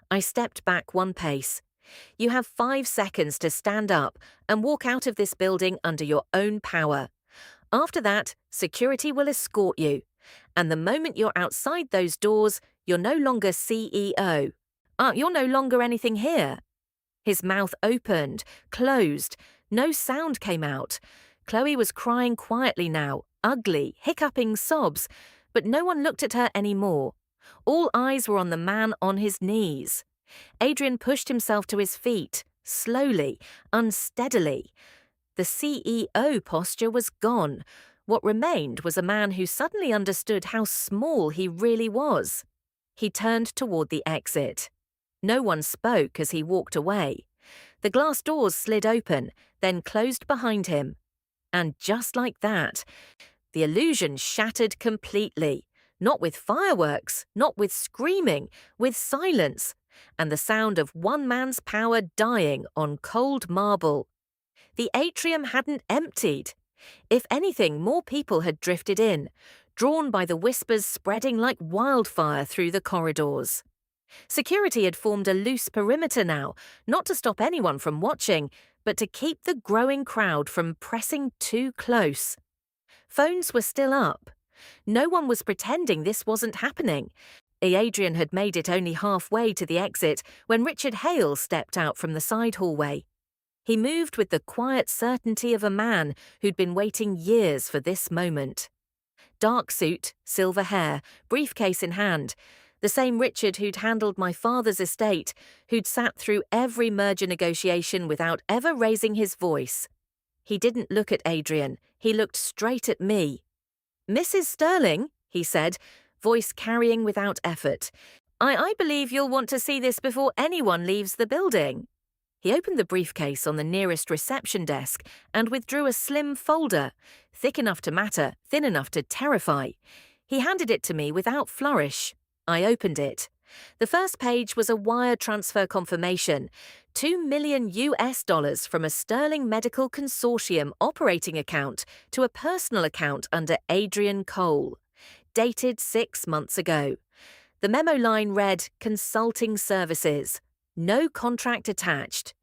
I stepped back one pace. "You have 5 seconds to stand up and walk out of this building under your own power. After that, security will escort you. And the moment you're outside those doors, you're no longer CEO. You're no longer anything here." His mouth opened, closed. No sound came out. Chloe was crying quietly now, ugly, hiccuping sobs, but no one looked at her anymore. All eyes were on the man on his knees. Adrian pushed himself to his feet, slowly, unsteadily. The CEO posture was gone. What remained was a man who suddenly understood how small he really was. He turned toward the exit. No one spoke as he walked away. The glass doors slid open, then closed behind him. And just like that, the illusion shattered completely. Not with fireworks, not with screaming, with silence, and the sound of one man's power dying on cold marble. The atrium hadn't emptied. If anything, more people had drifted in, drawn by the whispers spreading like wildfire through the corridors. Security had formed a loose perimeter now, not to stop anyone from watching, but to keep the growing crowd from pressing too close. Phones were still up. No one was pretending this wasn't happening. Adrian had made it only halfway to the exit when Richard Hale stepped out from the side hallway. He moved with the quiet certainty of a man who'd been waiting years for this moment. Dark suit, silver hair, briefcase in hand, the same Richard who'd handled my father's estate, who'd sat through every merger negotiation without ever raising his voice. He didn't look at Adrian, he looked straight at me. "Mrs. Sterling," he said, voice carrying without effort, I believe you'll want to see this before anyone leaves the building." He opened the briefcase on the nearest reception desk and withdrew a slim folder, thick enough to matter, thin enough to terrify. He handed it to me without flourish. I opened it. The first page was a wire transfer confirmation, $2 million from a Sterling Medical Consortium operating account to a personal account under Adrian Cole, dated 6 months ago. The memo line read, "Consulting Services." No contract attached.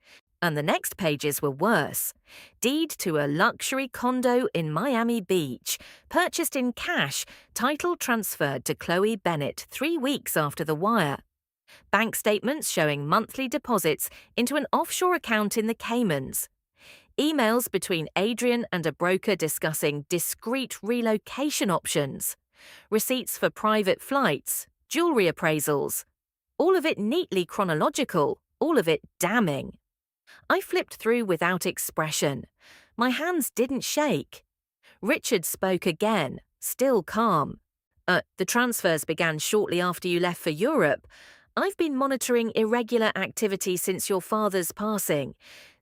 And the next pages were worse. Deed to a luxury condo in Miami Beach, purchased in cash, title transferred to Chloe Bennett 3 weeks after the wire. Bank statements showing monthly deposits into an offshore account in the Caymans. Emails between Adrian and a broker discussing discreet relocation options. Receipts for private flights, jewelry appraisals. All of it neatly chronological, all of it damning. I flipped through without expression. My hands didn't shake. Richard spoke again, still calm. The transfers began shortly after you left for Europe. I've been monitoring irregular activity since your father's passing.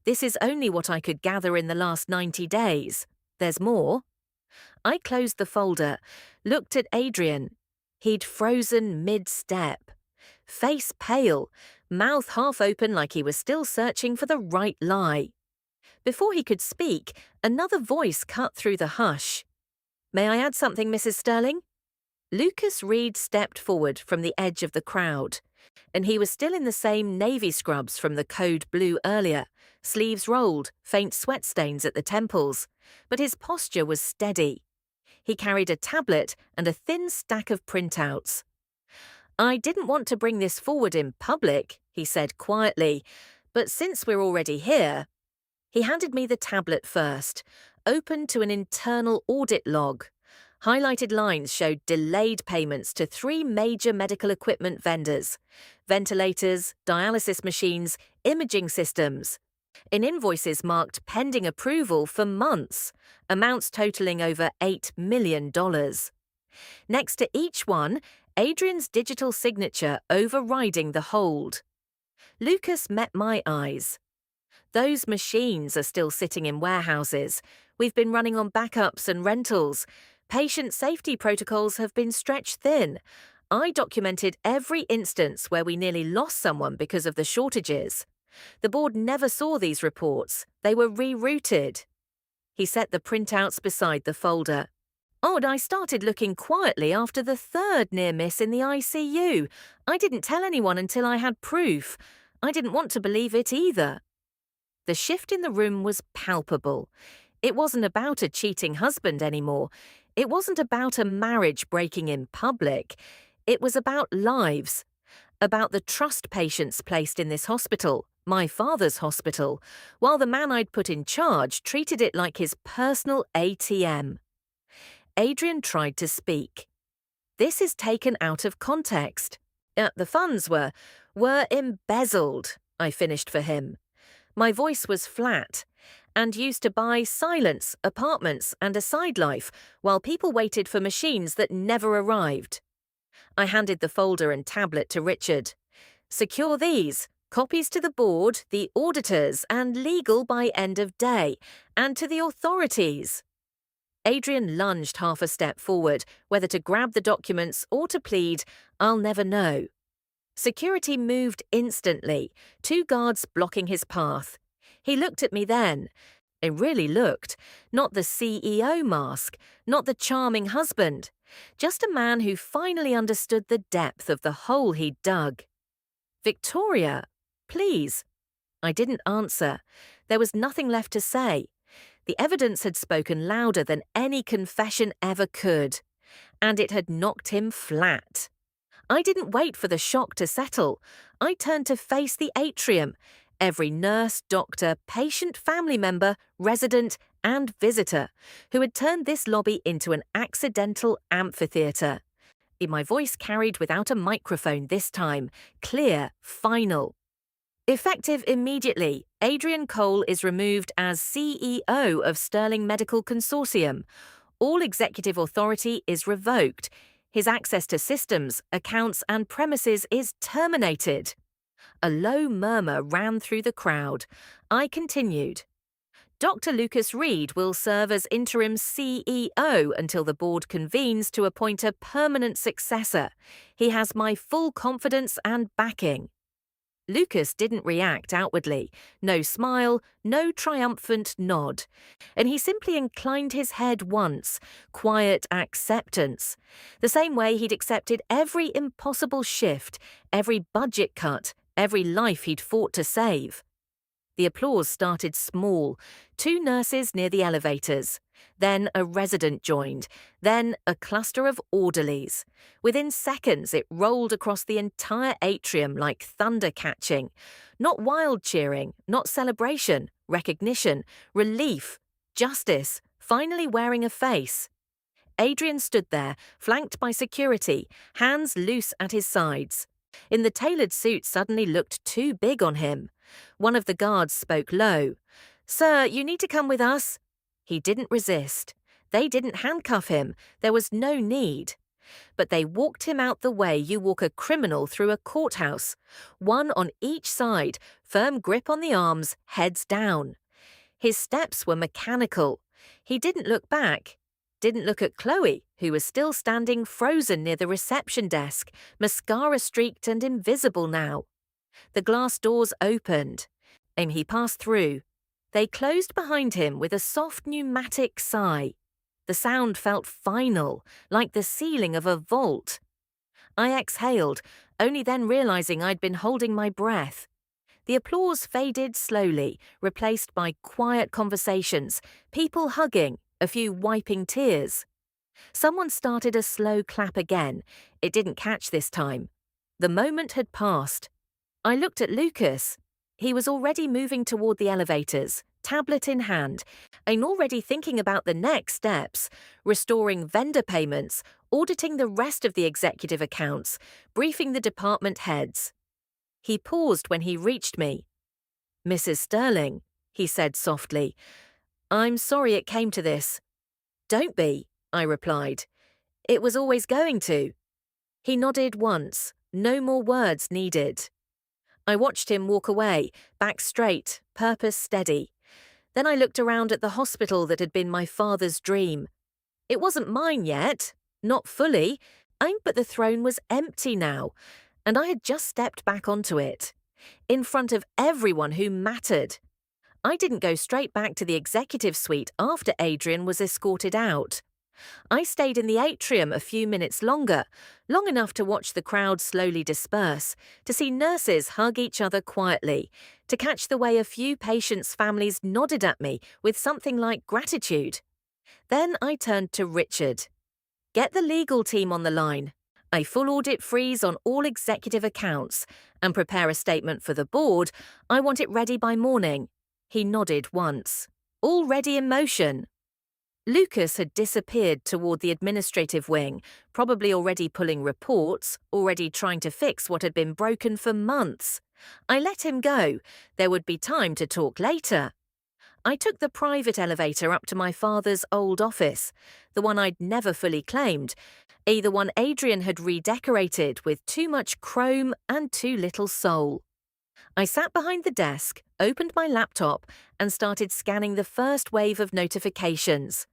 This is only what I could gather in the last 90 days. There's more." I closed the folder, looked at Adrian. He'd frozen mid-step. Face pale, mouth half open like he was still searching for the right lie. Before he could speak, another voice cut through the hush. "May I add something, Mrs. Sterling?" Lucas Reed stepped forward from the edge of the crowd, and he was still in the same navy scrubs from the code blue earlier, sleeves rolled, faint sweat stains at the temples, but his posture was steady. He carried a tablet and a thin stack of printouts. "I didn't want to bring this forward in public," he said quietly, "but since we're already here..." He handed me the tablet first, open to an internal audit log. Highlighted lines showed delayed payments to 3 major medical equipment vendors: ventilators, dialysis machines, imaging systems. In invoices marked pending approval for months, amounts totaling over $8 million. Next to each one, Adrian's digital signature overriding the hold. Lucas met my eyes. "Those machines are still sitting in warehouses. We've been running on backups and rentals. Patient safety protocols have been stretched thin. I documented every instance where we nearly lost someone because of the shortages. The board never saw these reports. They were rerouted." He set the printouts beside the folder. "Oh, and I started looking quietly after the 3rd near miss in the ICU. I didn't tell anyone until I had proof. I didn't want to believe it either." The shift in the room was palpable. It wasn't about a cheating husband anymore. It wasn't about a marriage breaking in public. It was about lives. About the trust patients placed in this hospital, my father's hospital, while the man I'd put in charge treated it like his personal ATM. Adrian tried to speak. "This is taken out of context. The funds were embezzled," I finished for him. My voice was flat, "and used to buy silence, apartments, and a side life, while people waited for machines that never arrived." I handed the folder and tablet to Richard. "Secure these. Copies to the board, the auditors, and legal by end of day, and to the authorities." Adrian lunged half a step forward, whether to grab the documents or to plead, "I'll never know." Security moved instantly, 2 guards blocking his path. He looked at me then. It really looked. Not the CEO mask, not the charming husband. Just a man who finally understood the depth of the hole he'd dug. "Victoria, please." I didn't answer. There was nothing left to say. The evidence had spoken louder than any confession ever could. And it had knocked him flat. I didn't wait for the shock to settle. I turned to face the atrium. Every nurse, doctor, patient, family member, resident, and visitor who had turned this lobby into an accidental amphitheatre. My voice carried without a microphone this time, clear, final. Effective immediately, Adrian Cole is removed as CEO of Sterling Medical Consortium. All executive authority is revoked. His access to systems, accounts, and premises is terminated. A low murmur ran through the crowd. I continued. Dr. Lucas Reed will serve as interim CEO until the board convenes to appoint a permanent successor. He has my full confidence and backing. Lucas didn't react outwardly. No smile, no triumphant nod. And he simply inclined his head once, quiet acceptance. The same way he'd accepted every impossible shift, every budget cut, every life he'd fought to save. The applause started small. 2 nurses near the elevators. Then a resident joined. Then a cluster of orderlies. Within seconds, it rolled across the entire atrium like thunder catching. Not wild cheering, not celebration, recognition, relief, justice, finally wearing a face. Adrian stood there, flanked by security, hands loose at his sides. In the tailored suit suddenly looked too big on him. One of the guards spoke low. "Sir, you need to come with us." He didn't resist. They didn't handcuff him. There was no need. But they walked him out the way you walk a criminal through a courthouse. One on each side, firm grip on the arms, heads down. His steps were mechanical. He didn't look back. Didn't look at Chloe, who was still standing frozen near the reception desk, mascara-streaked and invisible now. The glass doors opened. He passed through. They closed behind him with a soft pneumatic sigh. The sound felt final, like the ceiling of a vault. I exhaled, only then realizing I'd been holding my breath. The applause faded slowly, replaced by quiet conversations, people hugging, a few wiping tears. Someone started a slow clap again. It didn't catch this time. The moment had passed. I looked at Lucas. He was already moving toward the elevators, tablet in hand, and already thinking about the next steps, restoring vendor payments, auditing the rest of the executive accounts, briefing the department heads. He paused when he reached me. "Mrs. Sterling," he said softly, "I'm sorry it came to this." "Don't be," I replied. "It was always going to." He nodded once, no more words needed. I watched him walk away, back straight, purpose steady. Then I looked around at the hospital that had been my father's dream. It wasn't mine yet, not fully, but the throne was empty now, and I had just stepped back onto it, in front of everyone who mattered. I didn't go straight back to the executive suite after Adrian was escorted out. I stayed in the atrium a few minutes longer, long enough to watch the crowd slowly disperse, to see nurses hug each other quietly, to catch the way a few patients' families nodded at me with something like gratitude. Then I turned to Richard. "Get the legal team on the line. A full audit freeze on all executive accounts, and prepare a statement for the board. I want it ready by morning." He nodded once. "Already in motion." Lucas had disappeared toward the administrative wing, probably already pulling reports, already trying to fix what had been broken for months. I let him go. There would be time to talk later. I took the private elevator up to my father's old office, the one I'd never fully claimed, the one Adrian had redecorated with too much chrome and too little soul. I sat behind the desk, opened my laptop, and started scanning the first wave of notifications.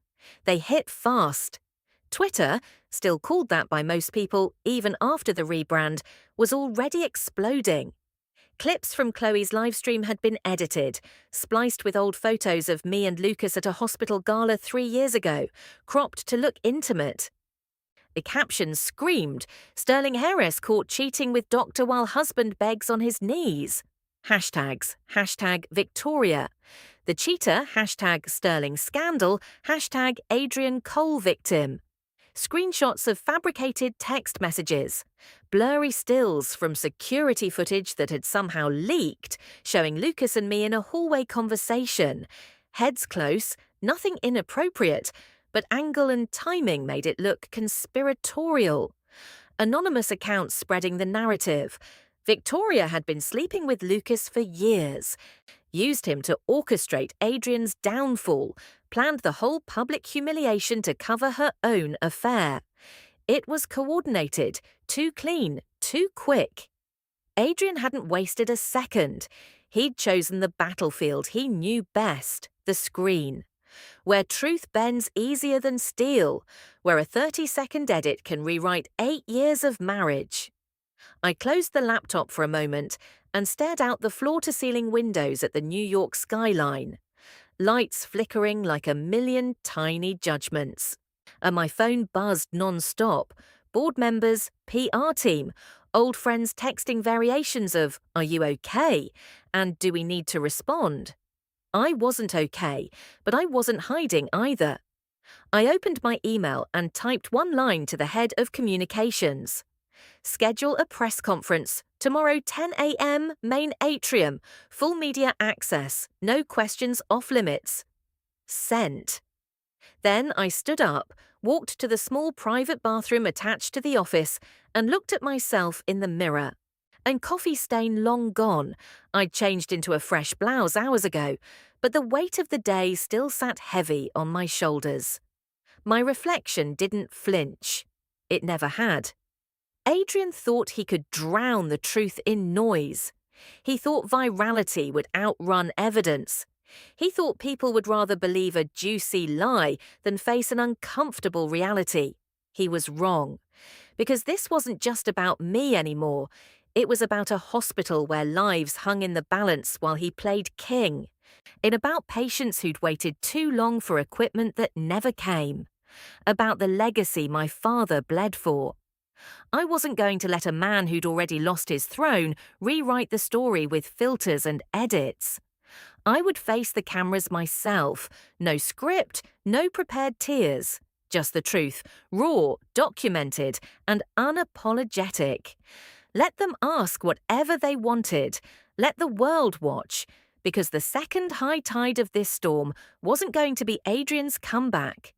They hit fast. Twitter, still called that by most people even after the rebrand, was already exploding. Clips from Chloe's livestream had been edited, spliced with old photos of me and Lucas at a hospital gala 3 years ago, cropped to look intimate. The caption screamed, "Sterling Harris caught cheating with doctor while husband begs on his knees." Hashtags, #Victoria. The cheater, #Sterling Scandal, #Adrian Cole victim. Screenshots of fabricated text messages, blurry stills from security footage that had somehow leaked, showing Lucas and me in a hallway conversation. Heads close, nothing inappropriate, but angle and timing made it look conspiratorial. Anonymous accounts spreading the narrative. Victoria had been sleeping with Lucas for years, used him to orchestrate Adrian's downfall, planned the whole public humiliation to cover her own affair. It was coordinated, too clean, too quick. Adrian hadn't wasted a second. He'd chosen the battlefield he knew best, the screen, where truth bends easier than steel, where a 30-second edit can rewrite 8 years of marriage. I closed the laptop for a moment and stared out the floor-to-ceiling windows at the New York skyline, lights flickering like a million tiny judgments. And my phone buzzed non-stop. Board members, PR team, old friends texting variations of, "Are you okay?" and "Do we need to respond?" I wasn't okay, but I wasn't hiding either. I opened my email and typed one line to the head of communications. "Schedule a press conference. Tomorrow 10 a.m. main atrium. Full media access. No questions off limits." Sent. Then I stood up, walked to the small private bathroom attached to the office, and looked at myself in the mirror. And coffee stain long gone. I'd changed into a fresh blouse hours ago, but the weight of the day still sat heavy on my shoulders. My reflection didn't flinch. It never had. Adrian thought he could drown the truth in noise. He thought virality would outrun evidence. He thought people would rather believe a juicy lie than face an uncomfortable reality. He was wrong. Because this wasn't just about me anymore. It was about a hospital where lives hung in the balance while he played king. It about patients who'd waited too long for equipment that never came. About the legacy my father bled for. I wasn't going to let a man who'd already lost his throne rewrite the story with filters and edits. I would face the cameras myself. No script, no prepared tears. Just the truth, raw, documented, and unapologetic. Let them ask whatever they wanted. Let the world watch. Because the second high tide of this storm wasn't going to be Adrian's comeback.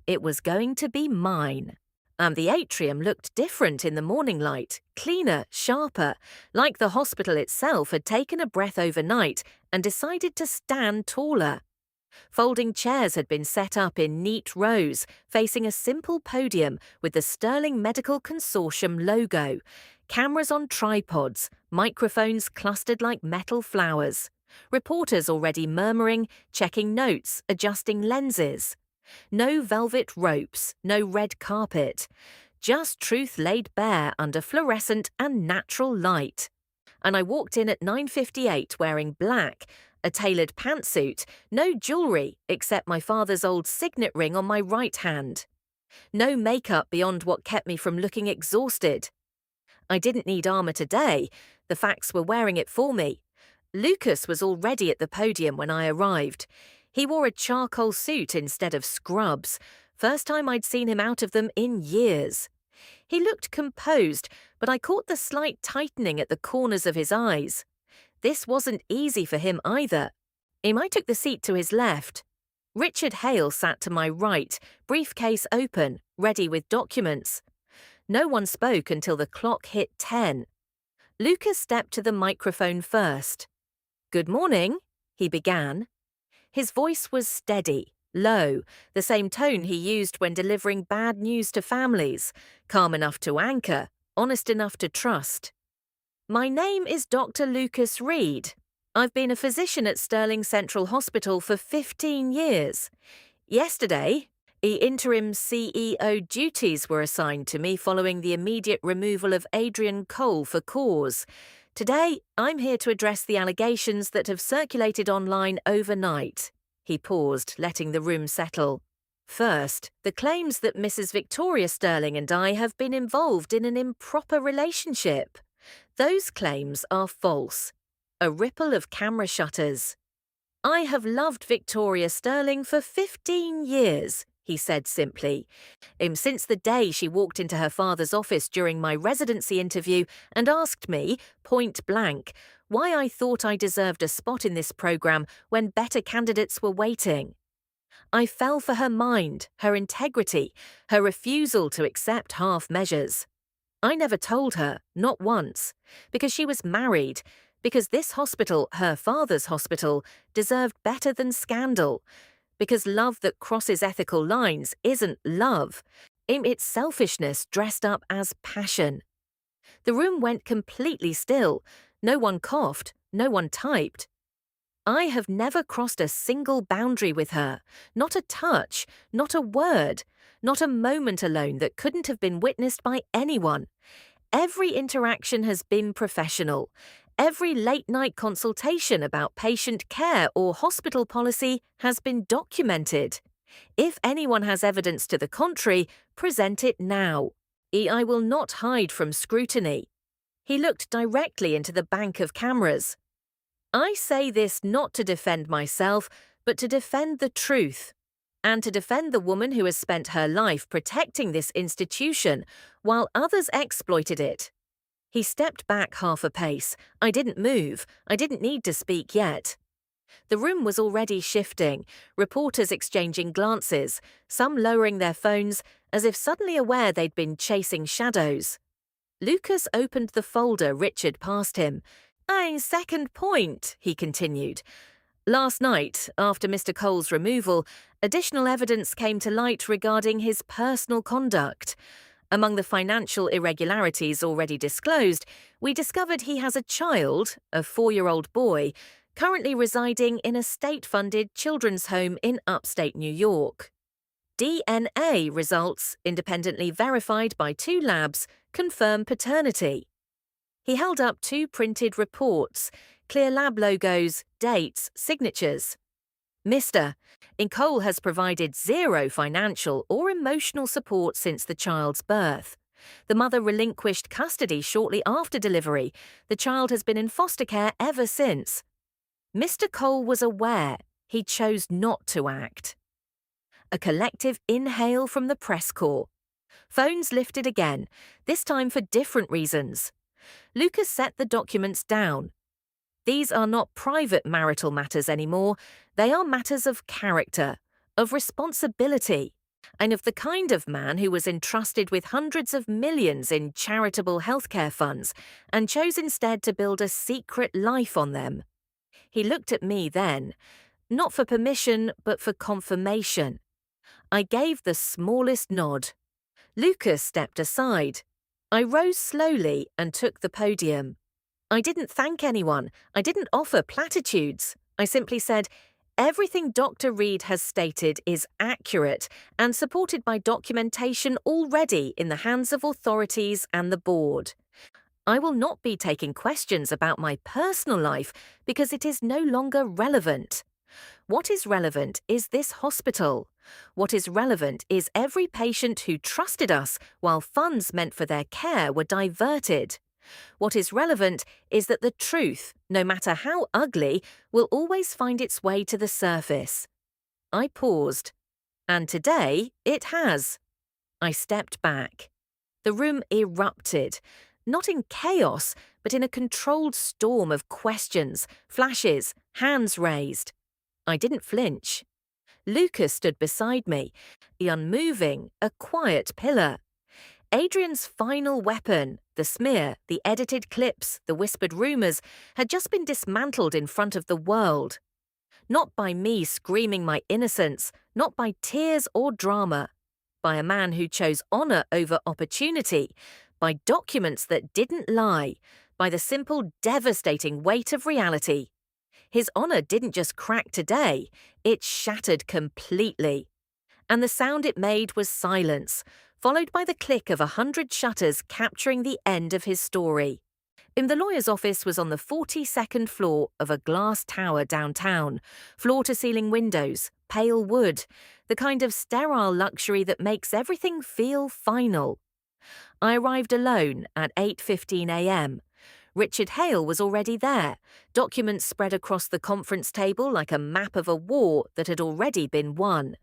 It was going to be mine. And the atrium looked different in the morning light, cleaner, sharper, like the hospital itself had taken a breath overnight and decided to stand taller. Folding chairs had been set up in neat rows, facing a simple podium with the Sterling Medical Consortium logo, cameras on tripods, microphones clustered like metal flowers, reporters already murmuring, checking notes, adjusting lenses. No velvet ropes, no red carpet. Just truth laid bare under fluorescent and natural light. And I walked in at 9:58 wearing black, a tailored pantsuit, no jewellery except my father's old signet ring on my right hand. No makeup beyond what kept me from looking exhausted. I didn't need armour today. The facts were wearing it for me. Lucas was already at the podium when I arrived. He wore a charcoal suit instead of scrubs. First time I'd seen him out of them in years. He looked composed, but I caught the slight tightening at the corners of his eyes. This wasn't easy for him either. I took the seat to his left. Richard Hale sat to my right, briefcase open, ready with documents. No one spoke until the clock hit 10. Lucas stepped to the microphone first. "Good morning," he began. His voice was steady, low, the same tone he used when delivering bad news to families, calm enough to anchor, honest enough to trust. "My name is Dr. Lucas Reed. I've been a physician at Sterling Central Hospital for 15 years. Yesterday, interim CEO duties were assigned to me following the immediate removal of Adrian Cole for cause. Today, I'm here to address the allegations that have circulated online overnight." He paused, letting the room settle. "First, the claims that Mrs. Victoria Sterling and I have been involved in an improper relationship. Those claims are false." A ripple of camera shutters. "I have loved Victoria Sterling for 15 years," he said simply. Since the day she walked into her father's office during my residency interview and asked me, point blank, why I thought I deserved a spot in this program when better candidates were waiting. I fell for her mind, her integrity, her refusal to accept half measures. I never told her, not once, because she was married, because this hospital, her father's hospital, deserved better than scandal, because love that crosses ethical lines isn't love. It's selfishness dressed up as passion. The room went completely still. No one coughed, no one typed. I have never crossed a single boundary with her, not a touch, not a word, not a moment alone that couldn't have been witnessed by anyone. Every interaction has been professional. Every late-night consultation about patient care or hospital policy has been documented. If anyone has evidence to the contrary, present it now. I will not hide from scrutiny. He looked directly into the bank of cameras. I say this not to defend myself, but to defend the truth, and to defend the woman who has spent her life protecting this institution while others exploited it. He stepped back half a pace. I didn't move. I didn't need to speak yet. The room was already shifting, reporters exchanging glances, some lowering their phones as if suddenly aware they'd been chasing shadows. Lucas opened the folder Richard passed him. Second point, he continued. Last night, after Mr. Cole's removal, additional evidence came to light regarding his personal conduct. Among the financial irregularities already disclosed, we discovered he has a child, a 4-year-old boy, currently residing in a state-funded children's home in upstate New York. DNA results, independently verified by 2 labs, confirm paternity. He held up 2 printed reports, clear lab logos, dates, signatures. Mr. Cole has provided 0 financial or emotional support since the child's birth. The mother relinquished custody shortly after delivery. The child has been in foster care ever since. Mr. Cole was aware. He chose not to act. A collective inhale from the press corps. Phones lifted again, this time for different reasons. Lucas set the documents down. These are not private marital matters anymore. They are matters of character, of responsibility, and of the kind of man who was entrusted with hundreds of millions in charitable healthcare funds and chose instead to build a secret life on them. He looked at me then, not for permission, but for confirmation. I gave the smallest nod. Lucas stepped aside. I rose slowly and took the podium. I didn't thank anyone. I didn't offer platitudes. I simply said, everything Dr. Reed has stated is accurate and supported by documentation already in the hands of authorities and the board. I will not be taking questions about my personal life because it is no longer relevant. What is relevant is this hospital. What is relevant is every patient who trusted us while funds meant for their care were diverted. What is relevant is that the truth, no matter how ugly, will always find its way to the surface. I paused. And today it has. I stepped back. The room erupted, not in chaos, but in a controlled storm of questions, flashes, hands raised. I didn't flinch. Lucas stood beside me, unmoving, a quiet pillar. Adrian's final weapon, the smear, the edited clips, the whispered rumours, had just been dismantled in front of the world. Not by me screaming my innocence, not by tears or drama. By a man who chose honour over opportunity, by documents that didn't lie, by the simple, devastating weight of reality. His honour didn't just crack today, it shattered completely. And the sound it made was silence, followed by the click of 100 shutters capturing the end of his story. The lawyer's office was on the 42nd floor of a glass tower downtown, floor-to-ceiling windows, pale wood, the kind of sterile luxury that makes everything feel final. I arrived alone at 8:15 a.m. Richard Hale was already there, documents spread across the conference table like a map of a war that had already been won.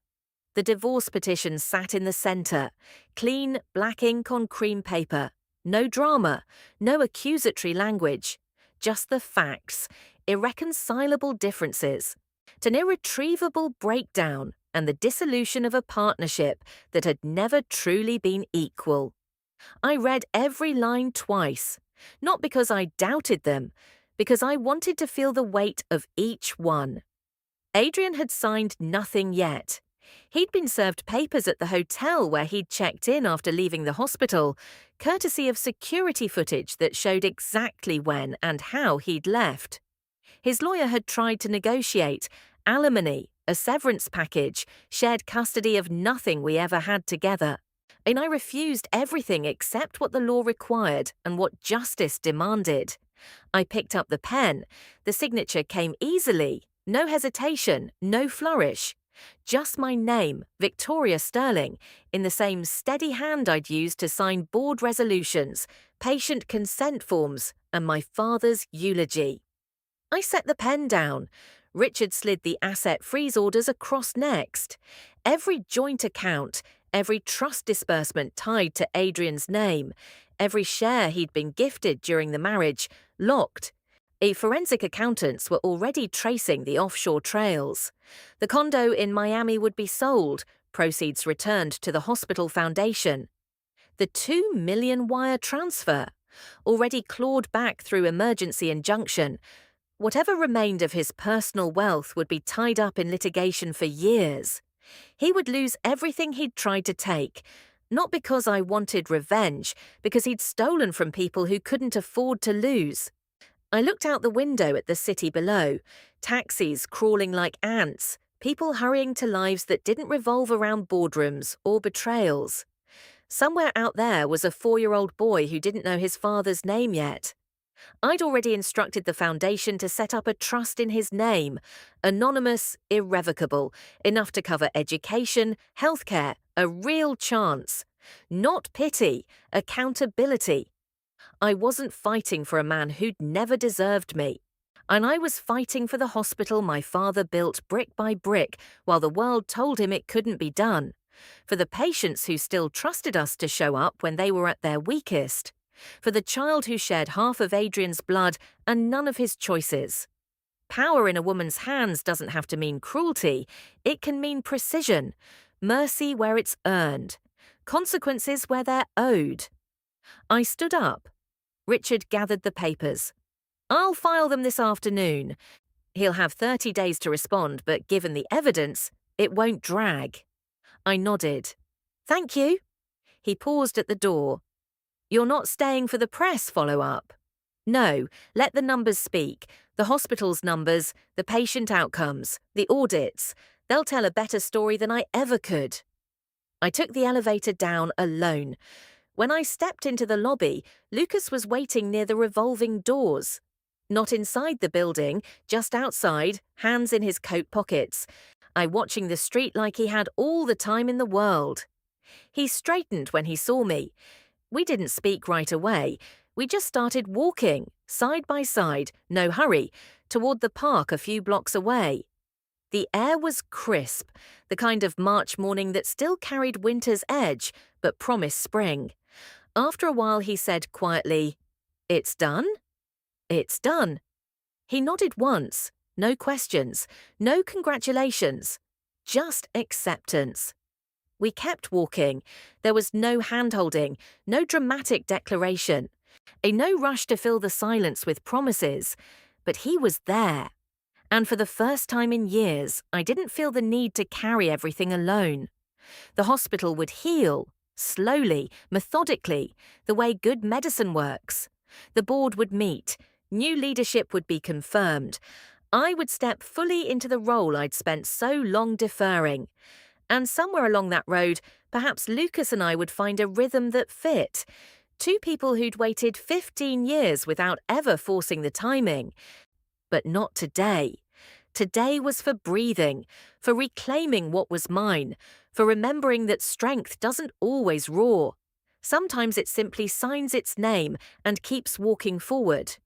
The divorce petition sat in the centre, clean black ink on cream paper. No drama, no accusatory language, just the facts, irreconcilable differences, an irretrievable breakdown, and the dissolution of a partnership that had never truly been equal. I read every line twice, not because I doubted them, because I wanted to feel the weight of each one. Adrian had signed nothing yet. He'd been served papers at the hotel where he'd checked in after leaving the hospital, courtesy of security footage that showed exactly when and how he'd left. His lawyer had tried to negotiate alimony, a severance package, shared custody of nothing we ever had together. And I refused everything except what the law required and what justice demanded. I picked up the pen. The signature came easily. No hesitation, no flourish. Just my name, Victoria Sterling, in the same steady hand I'd used to sign board resolutions, patient consent forms, and my father's eulogy. I set the pen down. Richard slid the asset freeze orders across next. Every joint account, every trust disbursement tied to Adrian's name, every share he'd been gifted during the marriage, locked. Forensic accountants were already tracing the offshore trails. The condo in Miami would be sold, proceeds returned to the hospital foundation. The $2 million wire transfer, already clawed back through emergency injunction. Whatever remained of his personal wealth would be tied up in litigation for years. He would lose everything he'd tried to take, not because I wanted revenge, because he'd stolen from people who couldn't afford to lose. I looked out the window at the city below, taxis crawling like ants, people hurrying to lives that didn't revolve around boardrooms or betrayals. Somewhere out there was a 4-year-old boy who didn't know his father's name yet. I'd already instructed the foundation to set up a trust in his name, anonymous, irrevocable, enough to cover education, healthcare, a real chance. Not pity, accountability. I wasn't fighting for a man who'd never deserved me. And I was fighting for the hospital my father built brick by brick while the world told him it couldn't be done. For the patients who still trusted us to show up when they were at their weakest. For the child who shared half of Adrian's blood and none of his choices. Power in a woman's hands doesn't have to mean cruelty. It can mean precision, mercy where it's earned, consequences where they're owed. I stood up. Richard gathered the papers. I'll file them this afternoon. He'll have 30 days to respond, but given the evidence, it won't drag. I nodded. Thank you. He paused at the door. You're not staying for the press follow-up? No, let the numbers speak. The hospital's numbers, the patient outcomes, the audits. They'll tell a better story than I ever could. I took the elevator down alone. When I stepped into the lobby, Lucas was waiting near the revolving doors. Not inside the building, just outside, hands in his coat pockets. I watching the street like he had all the time in the world. He straightened when he saw me. We didn't speak right away. We just started walking, side by side, no hurry, toward the park a few blocks away. The air was crisp, the kind of March morning that still carried winter's edge, but promised spring. After a while he said quietly, "It's done?" "It's done." He nodded once, no questions, no congratulations, just acceptance. We kept walking. There was no hand-holding, no dramatic declaration, no rush to fill the silence with promises. But he was there. And for the first time in years, I didn't feel the need to carry everything alone. The hospital would heal, slowly, methodically, the way good medicine works. The board would meet. New leadership would be confirmed. I would step fully into the role I'd spent so long deferring. And somewhere along that road, perhaps Lucas and I would find a rhythm that fit. Two people who'd waited 15 years without ever forcing the timing. But not today. Today was for breathing, for reclaiming what was mine, for remembering that strength doesn't always roar. Sometimes it simply signs its name and keeps walking forward.